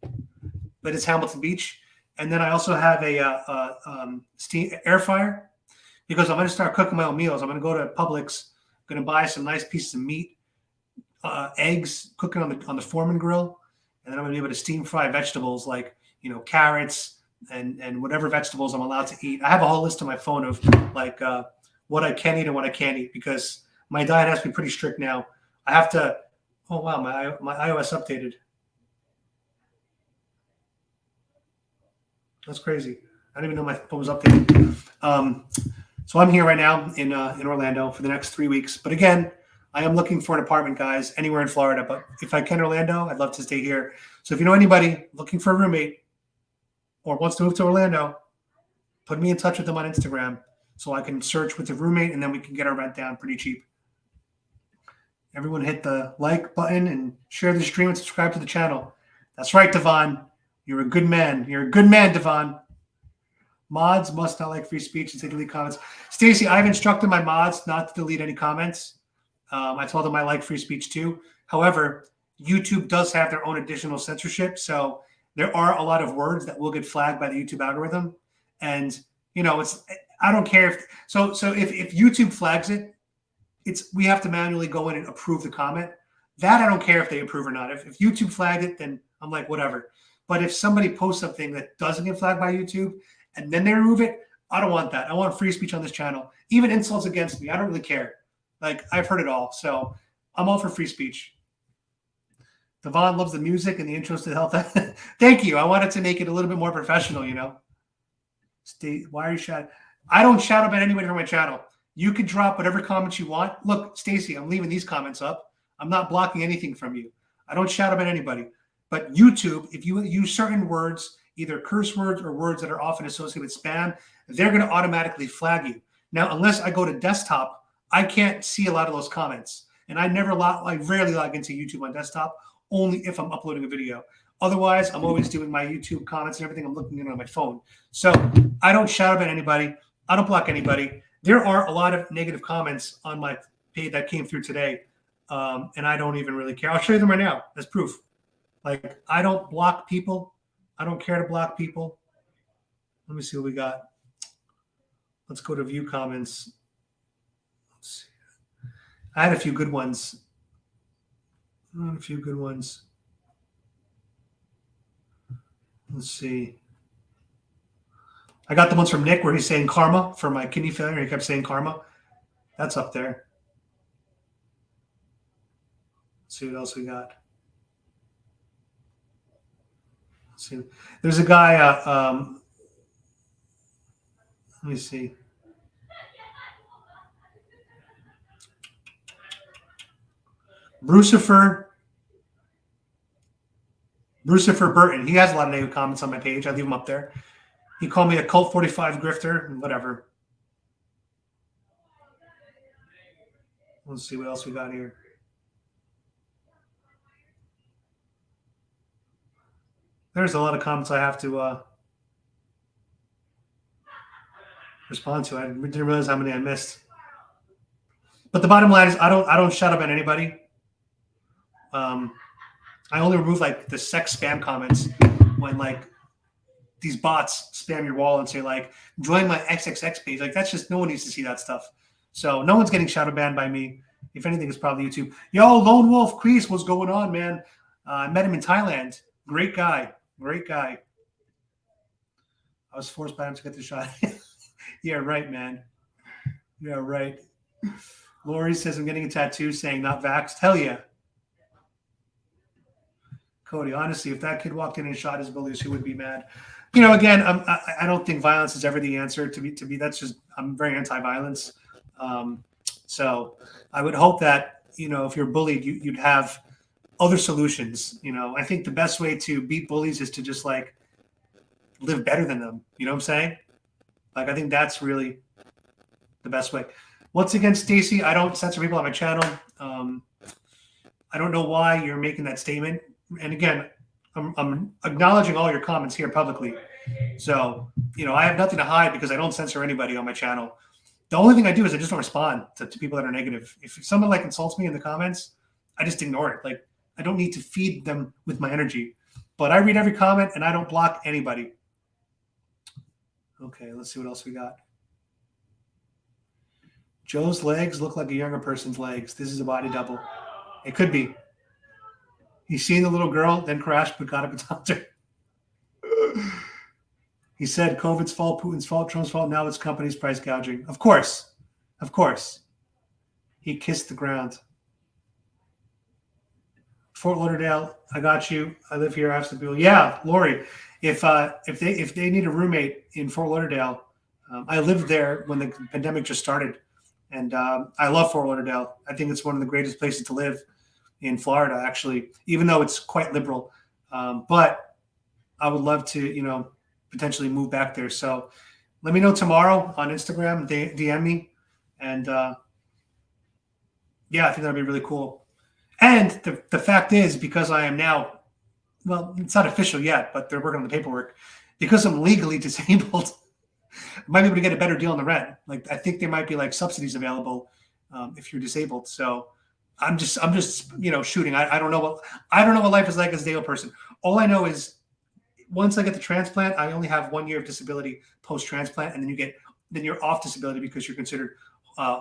but it's Hamilton Beach. And then I also have a steam air fryer. Because I'm going to start cooking my own meals. I'm going to go to Publix, going to buy some nice pieces of meat, eggs, cooking on the Foreman grill, and then I'm going to be able to steam fry vegetables like carrots and whatever vegetables I'm allowed to eat. I have a whole list on my phone of like what I can eat and what I can't eat because my diet has been pretty strict now. I have to. Oh wow, my iOS updated. That's crazy. I didn't even know my phone was updated. So I'm here right now in Orlando for the next 3 weeks. But again, I am looking for an apartment, guys, anywhere in Florida. But if I can Orlando, I'd love to stay here. So if you know anybody looking for a roommate or wants to move to Orlando, put me in touch with them on Instagram so I can search with the roommate and then we can get our rent down pretty cheap. Everyone hit the like button and share the stream and subscribe to the channel. That's right, Devon. You're a good man. You're a good man, Devon. Mods must not like free speech and say delete comments. Stacy, I've instructed my mods not to delete any comments. I told them I like free speech too. However, YouTube does have their own additional censorship. So there are a lot of words that will get flagged by the YouTube algorithm. And, I don't care if YouTube flags it, we have to manually go in and approve the comment. That I don't care if they approve or not. If YouTube flagged it, then I'm like, whatever. But if somebody posts something that doesn't get flagged by YouTube, and then they remove it, I don't want that. I want free speech on this channel. Even insults against me, I don't really care. Like, I've heard it all. So I'm all for free speech. Devon loves the music and the intros to health. Thank you. I wanted to make it a little bit more professional, Why are you shouting? I don't shout about anybody from my channel. You can drop whatever comments you want. Look, Stacy, I'm leaving these comments up. I'm not blocking anything from you. I don't shout about anybody. But YouTube, if you use certain words, either curse words or words that are often associated with spam, they're going to automatically flag you. Now, unless I go to desktop, I can't see a lot of those comments And I rarely log into YouTube on desktop, only if I'm uploading a video. Otherwise, I'm always doing my YouTube comments and everything. I'm looking at it on my phone. So I don't shout about anybody. I don't block anybody. There are a lot of negative comments on my page that came through today, and I don't even really care. I'll show you them right now as proof. Like, I don't block people. I don't care to block people. Let me see what we got. Let's go to view comments. Let's see. I had a few good ones. Let's see. I got the ones from Nick where he's saying karma for my kidney failure. He kept saying karma. That's up there. Let's see what else we got. Let's see. There's a guy. Let me see. Brucifer Burton. He has a lot of negative comments on my page. I leave him up there. He called me a Cult 45 grifter and whatever. Let's see what else we got here. There's a lot of comments I have to respond to. I didn't realize how many I missed. But the bottom line is I don't shut up at anybody. I only remove like the sex spam comments when like these bots spam your wall and say like join my XXX page. Like that's just, no one needs to see that stuff. So no one's getting shadow banned by me. If anything, it's probably YouTube. Yo, Lone Wolf Kreese, what's going on, man? I met him in Thailand. Great guy. I was forced by him to get the shot. Yeah, right, man. Yeah, right. Lori says I'm getting a tattoo saying not vaxxed. Hell yeah. Cody, honestly, if that kid walked in and shot his bullies, who would be mad? You know, again, I don't think violence is ever the answer. To be, that's just, I'm very anti-violence. So I would hope that, you know, if you're bullied, you'd have other solutions. You know, I think the best way to beat bullies is to just like live better than them. You know what I'm saying? Like, I think that's really the best way. Once again, Stacy, I don't censor people on my channel. I don't know why you're making that statement. And again, I'm acknowledging all your comments here publicly. So, you know, I have nothing to hide because I don't censor anybody on my channel. The only thing I do is I just don't respond to people that are negative. If someone like insults me in the comments, I just ignore it. Like, I don't need to feed them with my energy. But I read every comment and I don't block anybody. Okay, let's see what else we got. Joe's legs look like a younger person's legs. This is a body double. It could be. He's seen the little girl, then crashed, but got up and stopped her. He said COVID's fault, Putin's fault, Trump's fault. Now it's companies price gouging. Of course. Of course. He kissed the ground. Fort Lauderdale, I got you. I live here. I have some people. Yeah, Lori. If they need a roommate in Fort Lauderdale, I lived there when the pandemic just started, and I love Fort Lauderdale. I think it's one of the greatest places to live in Florida, actually, even though it's quite liberal. But I would love to, you know, potentially move back there. So let me know tomorrow on Instagram, DM me. And yeah, I think that'd be really cool. And the fact is, because I am now, well, it's not official yet, but they're working on the paperwork. Because I'm legally disabled, I might be able to get a better deal on the rent. Like, I think there might be like subsidies available if you're disabled. So I'm just, you know, shooting. I don't know what life is like as a disabled person. All I know is once I get the transplant, I only have 1 year of disability post-transplant, and then you're off disability because you're considered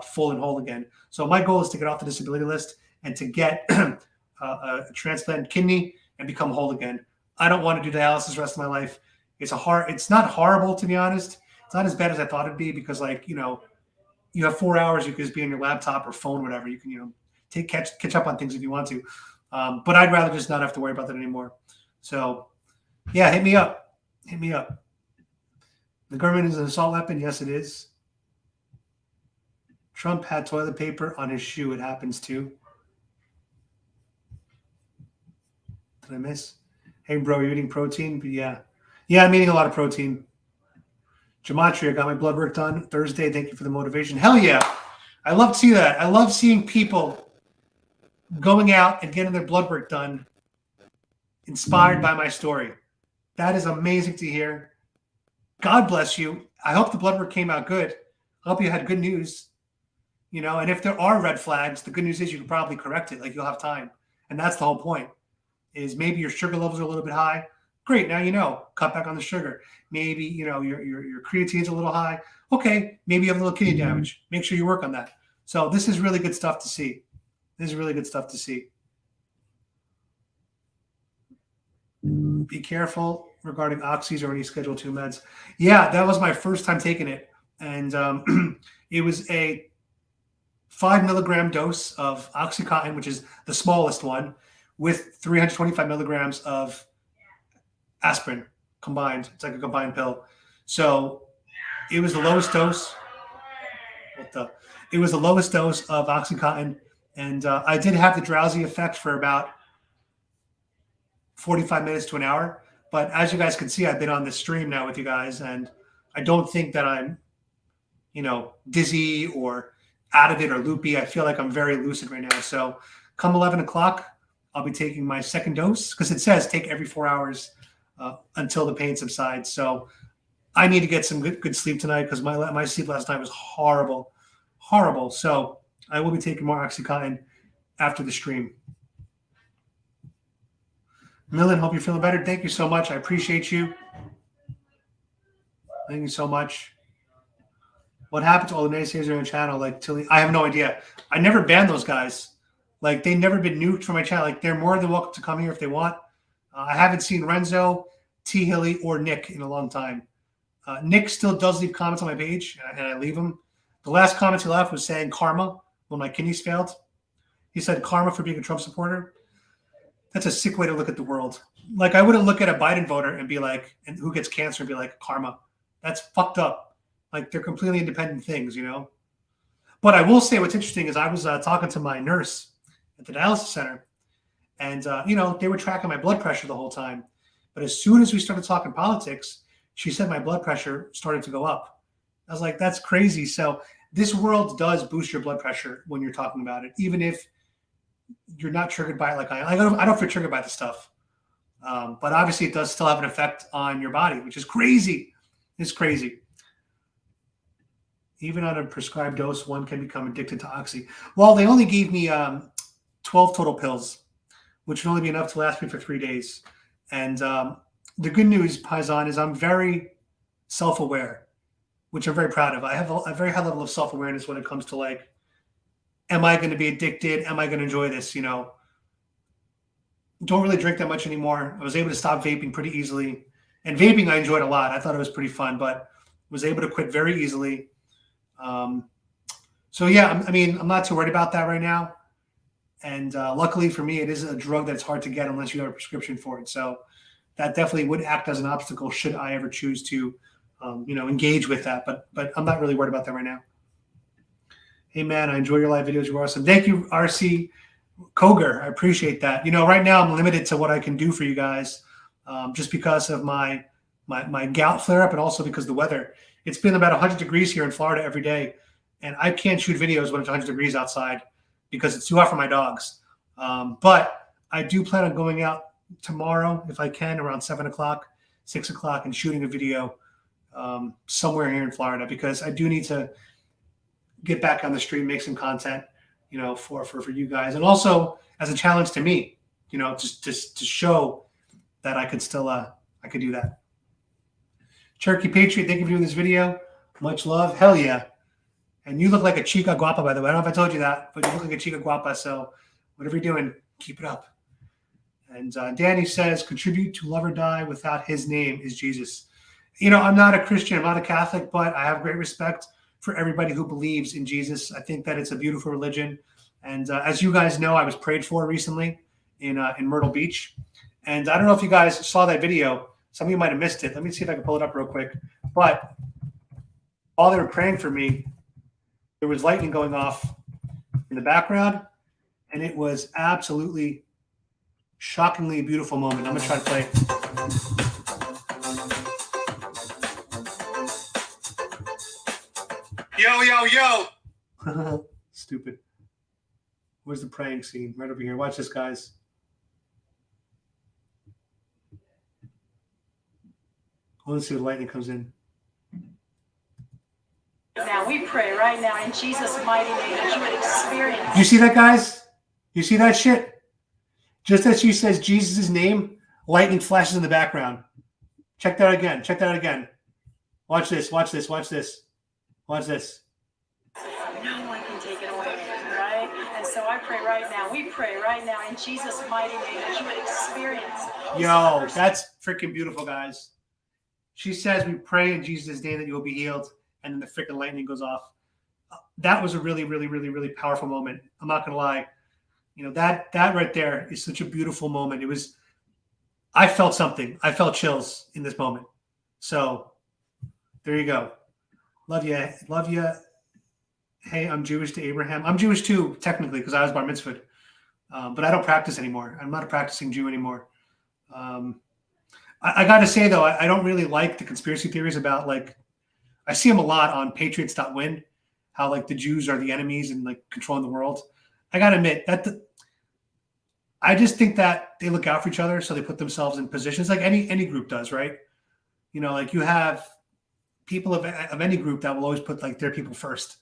full and whole again. So my goal is to get off the disability list and to get a transplant kidney and become whole again. I don't want to do dialysis the rest of my life. It's not horrible, to be honest. It's not as bad as I thought it'd be because, like, you know, you have 4 hours. You could just be on your laptop or phone, whatever. You can, you know, catch up on things if you want to. But I'd rather just not have to worry about that anymore. So, yeah, hit me up. Hit me up. The government is an assault weapon. Yes, it is. Trump had toilet paper on his shoe. It happens too. Did I miss? Hey, bro, you're eating protein? But yeah. Yeah, I'm eating a lot of protein. Gematria, got my blood work done Thursday. Thank you for the motivation. Hell yeah. I love to see that. I love seeing people going out and getting their blood work done, inspired by my story. That is amazing to hear. God bless you. I hope the blood work came out good. I hope you had good news. And if there are red flags, the good news is you can probably correct it. Like, you'll have time. And that's the whole point, is maybe your sugar levels are a little bit high. Great. Now cut back on the sugar. Maybe, your creatine's a little high. Okay. Maybe you have a little kidney damage. Make sure you work on that. So this is really good stuff to see. Be careful regarding oxys or any Schedule 2 meds. Yeah, that was my first time taking it. And it was a 5 milligram dose of Oxycontin, which is the smallest one, with 325 milligrams of aspirin combined. It's like a combined pill. So it was the lowest dose. It was the lowest dose of Oxycontin. And I did have the drowsy effect for about 45 minutes to an hour. But as you guys can see, I've been on this stream now with you guys, and I don't think that I'm, dizzy or out of it or loopy. I feel like I'm very lucid right now. So come 11 o'clock, I'll be taking my second dose, because it says take every 4 hours until the pain subsides. So I need to get some good sleep tonight, because my sleep last night was horrible. So I will be taking more Oxycontin after the stream. Millen, hope you're feeling better. Thank you so much. I appreciate you. Thank you so much. What happened to all the naysayers on your channel? Like Tilly, I have no idea. I never banned those guys. Like, they never been nuked from my channel. Like, they're more than welcome to come here if they want. I haven't seen Renzo, T. Hilly, or Nick in a long time. Nick still does leave comments on my page, and I leave them. The last comment he left was saying karma when my kidneys failed. He said karma for being a Trump supporter. That's a sick way to look at the world. Like, I wouldn't look at a Biden voter and be like, and who gets cancer, and be like, karma. That's fucked up. Like, they're completely independent things, But I will say what's interesting is I was talking to my nurse at the dialysis center, and, they were tracking my blood pressure the whole time. But as soon as we started talking politics, she said my blood pressure started to go up. I was like, that's crazy. So this world does boost your blood pressure when you're talking about it, even if you're not triggered by it like I am. I don't feel triggered by the stuff. But obviously it does still have an effect on your body, which is crazy. It's crazy. Even on a prescribed dose, one can become addicted to Oxy. Well, they only gave me 12 total pills, which would only be enough to last me for 3 days. And the good news, Paisan, is I'm very self-aware, which I'm very proud of. I have a very high level of self-awareness when it comes to, like, am I going to be addicted? Am I going to enjoy this? Don't really drink that much anymore. I was able to stop vaping pretty easily. And vaping, I enjoyed a lot. I thought it was pretty fun, but was able to quit very easily. So yeah, I'm not too worried about that right now. And luckily for me, it is a drug that's hard to get unless you have a prescription for it. So that definitely would act as an obstacle should I ever choose to, engage with that. But I'm not really worried about that right now. Hey man, I enjoy your live videos. You're awesome. Thank you, RC Koger. I appreciate that. Right now I'm limited to what I can do for you guys, just because of my gout flare up, and also because of the weather. It's been about 100 degrees here in Florida every day, and I can't shoot videos when it's 100 degrees outside because it's too hot for my dogs. But I do plan on going out tomorrow, if I can, around 7 o'clock, 6 o'clock, and shooting a video somewhere here in Florida, because I do need to get back on the stream, make some content, for you guys. And also as a challenge to me, just to show that I could still, I could do that. Cherokee Patriot, thank you for doing this video. Much love. Hell yeah. And you look like a chica guapa, by the way. I don't know if I told you that, but you look like a chica guapa. So whatever you're doing, keep it up. And Danny says, contribute to Love or Die without his name is Jesus. I'm not a Christian. I'm not a Catholic, but I have great respect for everybody who believes in Jesus. I think that it's a beautiful religion. And as you guys know, I was prayed for recently in Myrtle Beach. And I don't know if you guys saw that video. Some of you might have missed it. Let me see if I can pull it up real quick. But while they were praying for me, there was lightning going off in the background, and it was absolutely shockingly beautiful moment. I'm going to try to play. Yo, yo, yo. Stupid. Where's the praying scene? Right over here. Watch this, guys. Let's see if the lightning comes in. Now we pray right now in Jesus' mighty name that you would experience. You see that, guys? You see that shit? Just as she says Jesus' name, lightning flashes in the background. Check that out again. Check that out again. Watch this. Watch this. Watch this. Watch this. No one can take it away, right? And so I pray right now. We pray right now in Jesus' mighty name that you would experience. Yo, that's freaking beautiful, guys. She says, we pray in Jesus' name that you will be healed. And then the freaking lightning goes off. That was a really, really, really, really powerful moment. I'm not going to lie. You know, that right there is such a beautiful moment. It was, I felt something. I felt chills in this moment. So there you go. Love you. Love you. Hey, I'm Jewish to Abraham. I'm Jewish too, technically, because I was bar mitzvahed. But I don't practice anymore. I'm not a practicing Jew anymore. I got to say, though, I don't really like the conspiracy theories about, like, I see them a lot on patriots.win, how, like, the Jews are the enemies and, like, controlling the world. I got to admit that I just think that they look out for each other, so they put themselves in positions like any group does, right? You know, like, you have people of any group that will always put, like, their people first.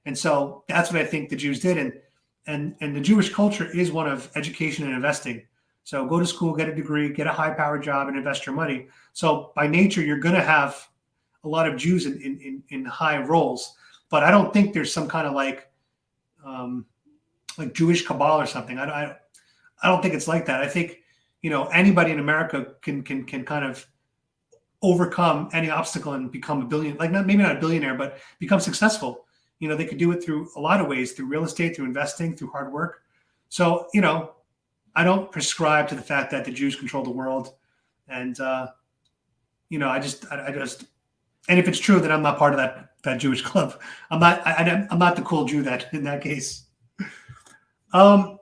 And so that's what I think the Jews did. And the Jewish culture is one of education and investing. So go to school, get a degree, get a high-powered job, and invest your money. So by nature, you're going to have a lot of Jews in high roles. But I don't think there's some kind of like Jewish cabal or something. I don't think it's like that. I think, you know, anybody in America can kind of overcome any obstacle and become a billionaire. Like, maybe not a billionaire, but become successful. You know, they could do it through a lot of ways, through real estate, through investing, through hard work. So, you know, I don't prescribe to the fact that the Jews control the world. And, you know, I just, and if it's true, then I'm not part of that Jewish club. I'm not the cool Jew that in that case. Do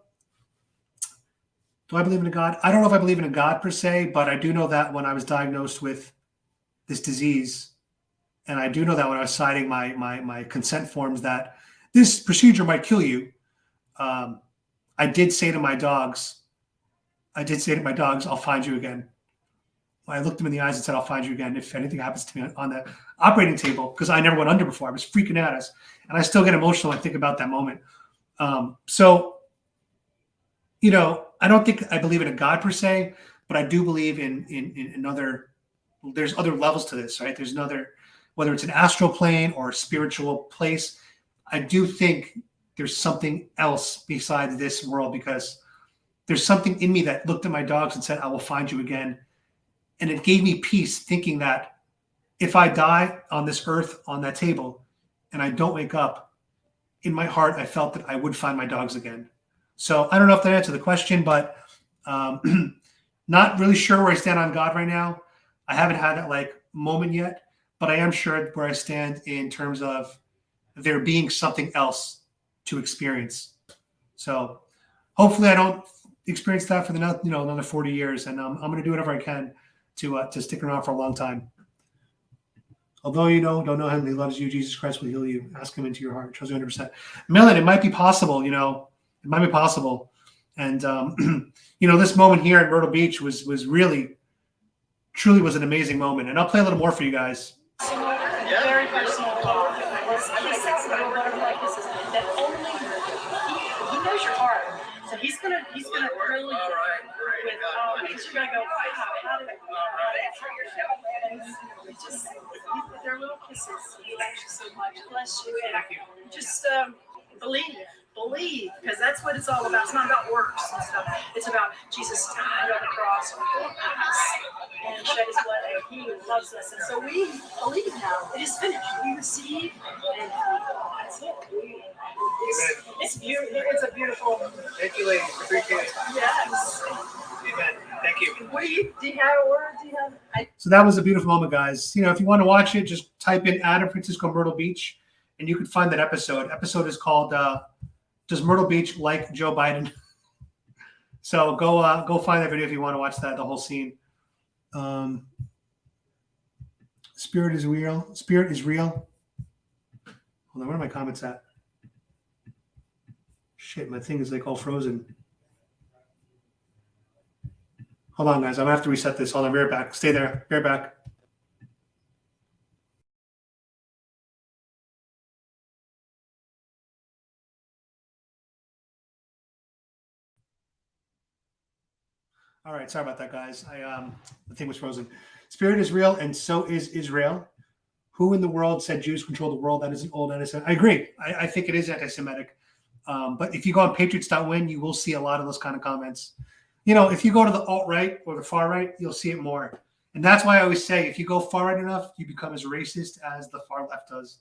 I believe in a God? I don't know if I believe in a God per se, but I do know that when I was diagnosed with this disease, and I do know that when I was signing my consent forms that this procedure might kill you, I did say to my dogs, I'll find you again. I looked them in the eyes and said, I'll find you again if anything happens to me on the operating table, because I never went under before. I was freaking out. And I still get emotional when I think about that moment. So, you know, I don't think I believe in a God per se, but I do believe in other, there's other levels to this, right? There's another, whether it's an astral plane or a spiritual place. I do think there's something else besides this world, because there's something in me that looked at my dogs and said, I will find you again. And it gave me peace, thinking that if I die on this earth, on that table, and I don't wake up, in my heart, I felt that I would find my dogs again. So I don't know if that answered the question, but not really sure where I stand on God right now. I haven't had that like moment yet, but I am sure where I stand in terms of there being something else to experience. So hopefully I don't experience that for another 40 years. And I'm going to do whatever I can to stick around for a long time. Although don't know him, he loves you. Jesus Christ will heal you. Ask him into your heart. Trust you 100%. Millen, it might be possible. It might be possible. And this moment here at Myrtle Beach was really, truly was an amazing moment. And I'll play a little more for you guys. Very personal. Kisses, little butterfly kisses that only he knows your heart. So he's gonna grill you with because you're gonna go, wow, how did and just their little kisses. He loves you so much. Bless you. And just believe, because that's what it's all about. It's not about works and stuff. It's about Jesus died on the cross for us and shed his blood, and he loves us. And so we believe now. It is finished. We receive, and that's it. It's beautiful. It's a beautiful. Thank you, ladies. Appreciate it. Yes. Amen. Thank you. Do you have a word? So that was a beautiful moment, guys. If you want to watch it, just type in Adam Francisco Myrtle Beach, and you can find that episode. Episode is called Does Myrtle Beach Like Joe Biden? So go find that video if you want to watch that, the whole scene. Spirit is real. Hold on, where are my comments at? Shit, my thing is like all frozen. Hold on, guys. I'm gonna have to reset this. Hold on, be right back. Stay there. Be right back. All right, sorry about that, guys. The thing was frozen. Spirit is real, and so is Israel. Who in the world said Jews control the world? That is an old anti-Semitic. I agree. I think it is anti-Semitic. But if you go on Patriots.win, you will see a lot of those kind of comments. You know, if you go to the alt-right or the far right, you'll see it more. And that's why I always say, if you go far right enough, you become as racist as the far left does.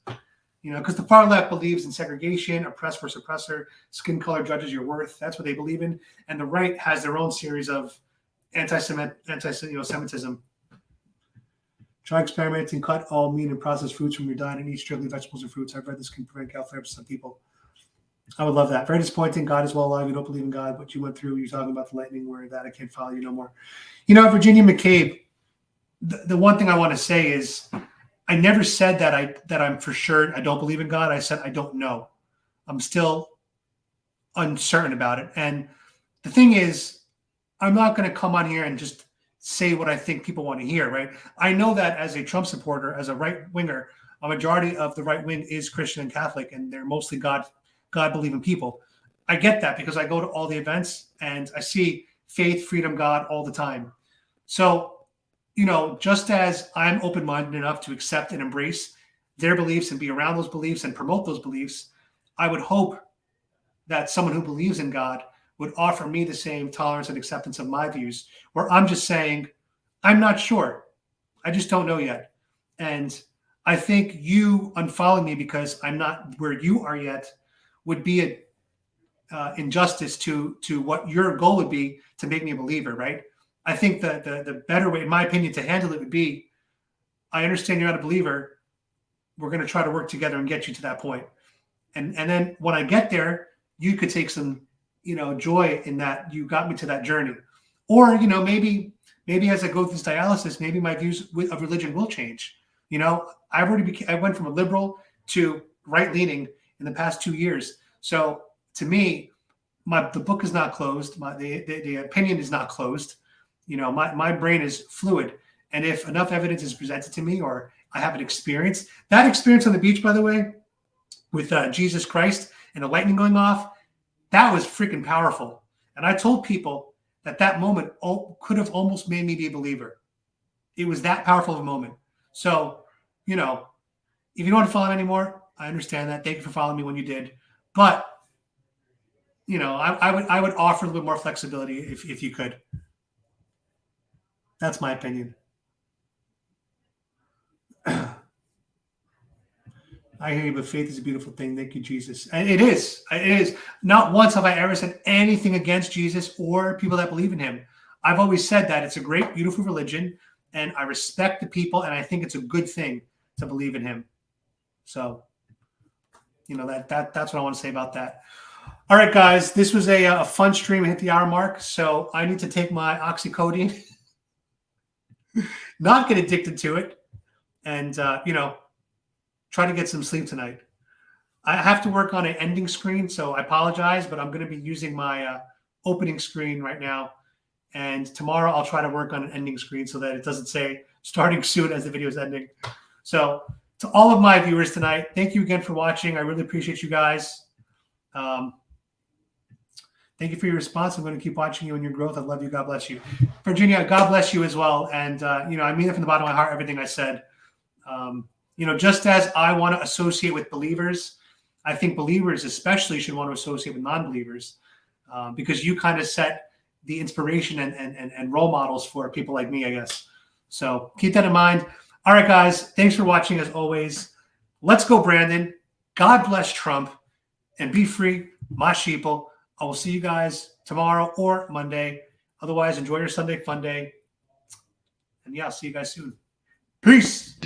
You know, because the far left believes in segregation, oppressed versus oppressor, skin color judges your worth. That's what they believe in. And the right has their own series of Semitism. Try experimenting, cut all meat and processed foods from your diet and eat strictly vegetables and fruits. I've read this can prevent gout for some people. I would love that. Very disappointing. God is well alive. You don't believe in God. What you went through, you're talking about the lightning where that I can't follow you no more. You know, Virginia McCabe, the one thing I want to say is I never said that I'm for sure I don't believe in God. I said I don't know. I'm still uncertain about it. And the thing is, I'm not going to come on here and just say what I think people want to hear, right? I know that as a Trump supporter, as a right-winger, a majority of the right wing is Christian and Catholic, and they're mostly God-believing people. I get that because I go to all the events and I see faith, freedom, God all the time. So, you know, just as I'm open-minded enough to accept and embrace their beliefs and be around those beliefs and promote those beliefs, I would hope that someone who believes in God would offer me the same tolerance and acceptance of my views, where I'm just saying, I'm not sure. I just don't know yet. And I think you unfollowing me because I'm not where you are yet would be an injustice to what your goal would be to make me a believer, right? I think that the better way, in my opinion, to handle it would be, I understand you're not a believer. We're going to try to work together and get you to that point. And then when I get there, you could take some, you know, joy in that you got me to that journey. Or, you know, maybe as I go through this dialysis, maybe my views of religion will change. You know, I went from a liberal to right-leaning in the past 2 years. So to me, the book is not closed. The opinion is not closed. You know, my brain is fluid. And if enough evidence is presented to me or I have an experience, that experience on the beach, by the way, with Jesus Christ and the lightning going off, that was freaking powerful. And I told people that moment could have almost made me be a believer. It was that powerful of a moment. So, you know, if you don't want to follow me anymore, I understand that. Thank you for following me when you did. But, you know, I would offer a little bit more flexibility if you could. That's my opinion. I hear you, but faith is a beautiful thing. Thank you, Jesus. And it is. It is. Not once have I ever said anything against Jesus or people that believe in him. I've always said that it's a great, beautiful religion, and I respect the people, and I think it's a good thing to believe in him. So, you know, that's what I want to say about that. All right, guys, this was a fun stream. I hit the hour mark, so I need to take my oxycodone, not get addicted to it, and, you know, try to get some sleep tonight. I have to work on an ending screen, so I apologize, but I'm going to be using my opening screen right now. And tomorrow I'll try to work on an ending screen so that it doesn't say starting soon as the video is ending. So to all of my viewers tonight, thank you again for watching. I really appreciate you guys. Thank you for your response. I'm going to keep watching you and your growth. I love you. God bless you. Virginia, God bless you as well. And, you know, I mean it from the bottom of my heart, everything I said. You know, just as I want to associate with believers, I think believers especially should want to associate with non-believers because you kind of set the inspiration and role models for people like me, I guess. So keep that in mind. All right, guys, thanks for watching as always. Let's go, Brandon. God bless Trump and be free, my sheeple. I will see you guys tomorrow or Monday. Otherwise, enjoy your Sunday fun day. And yeah, I'll see you guys soon. Peace.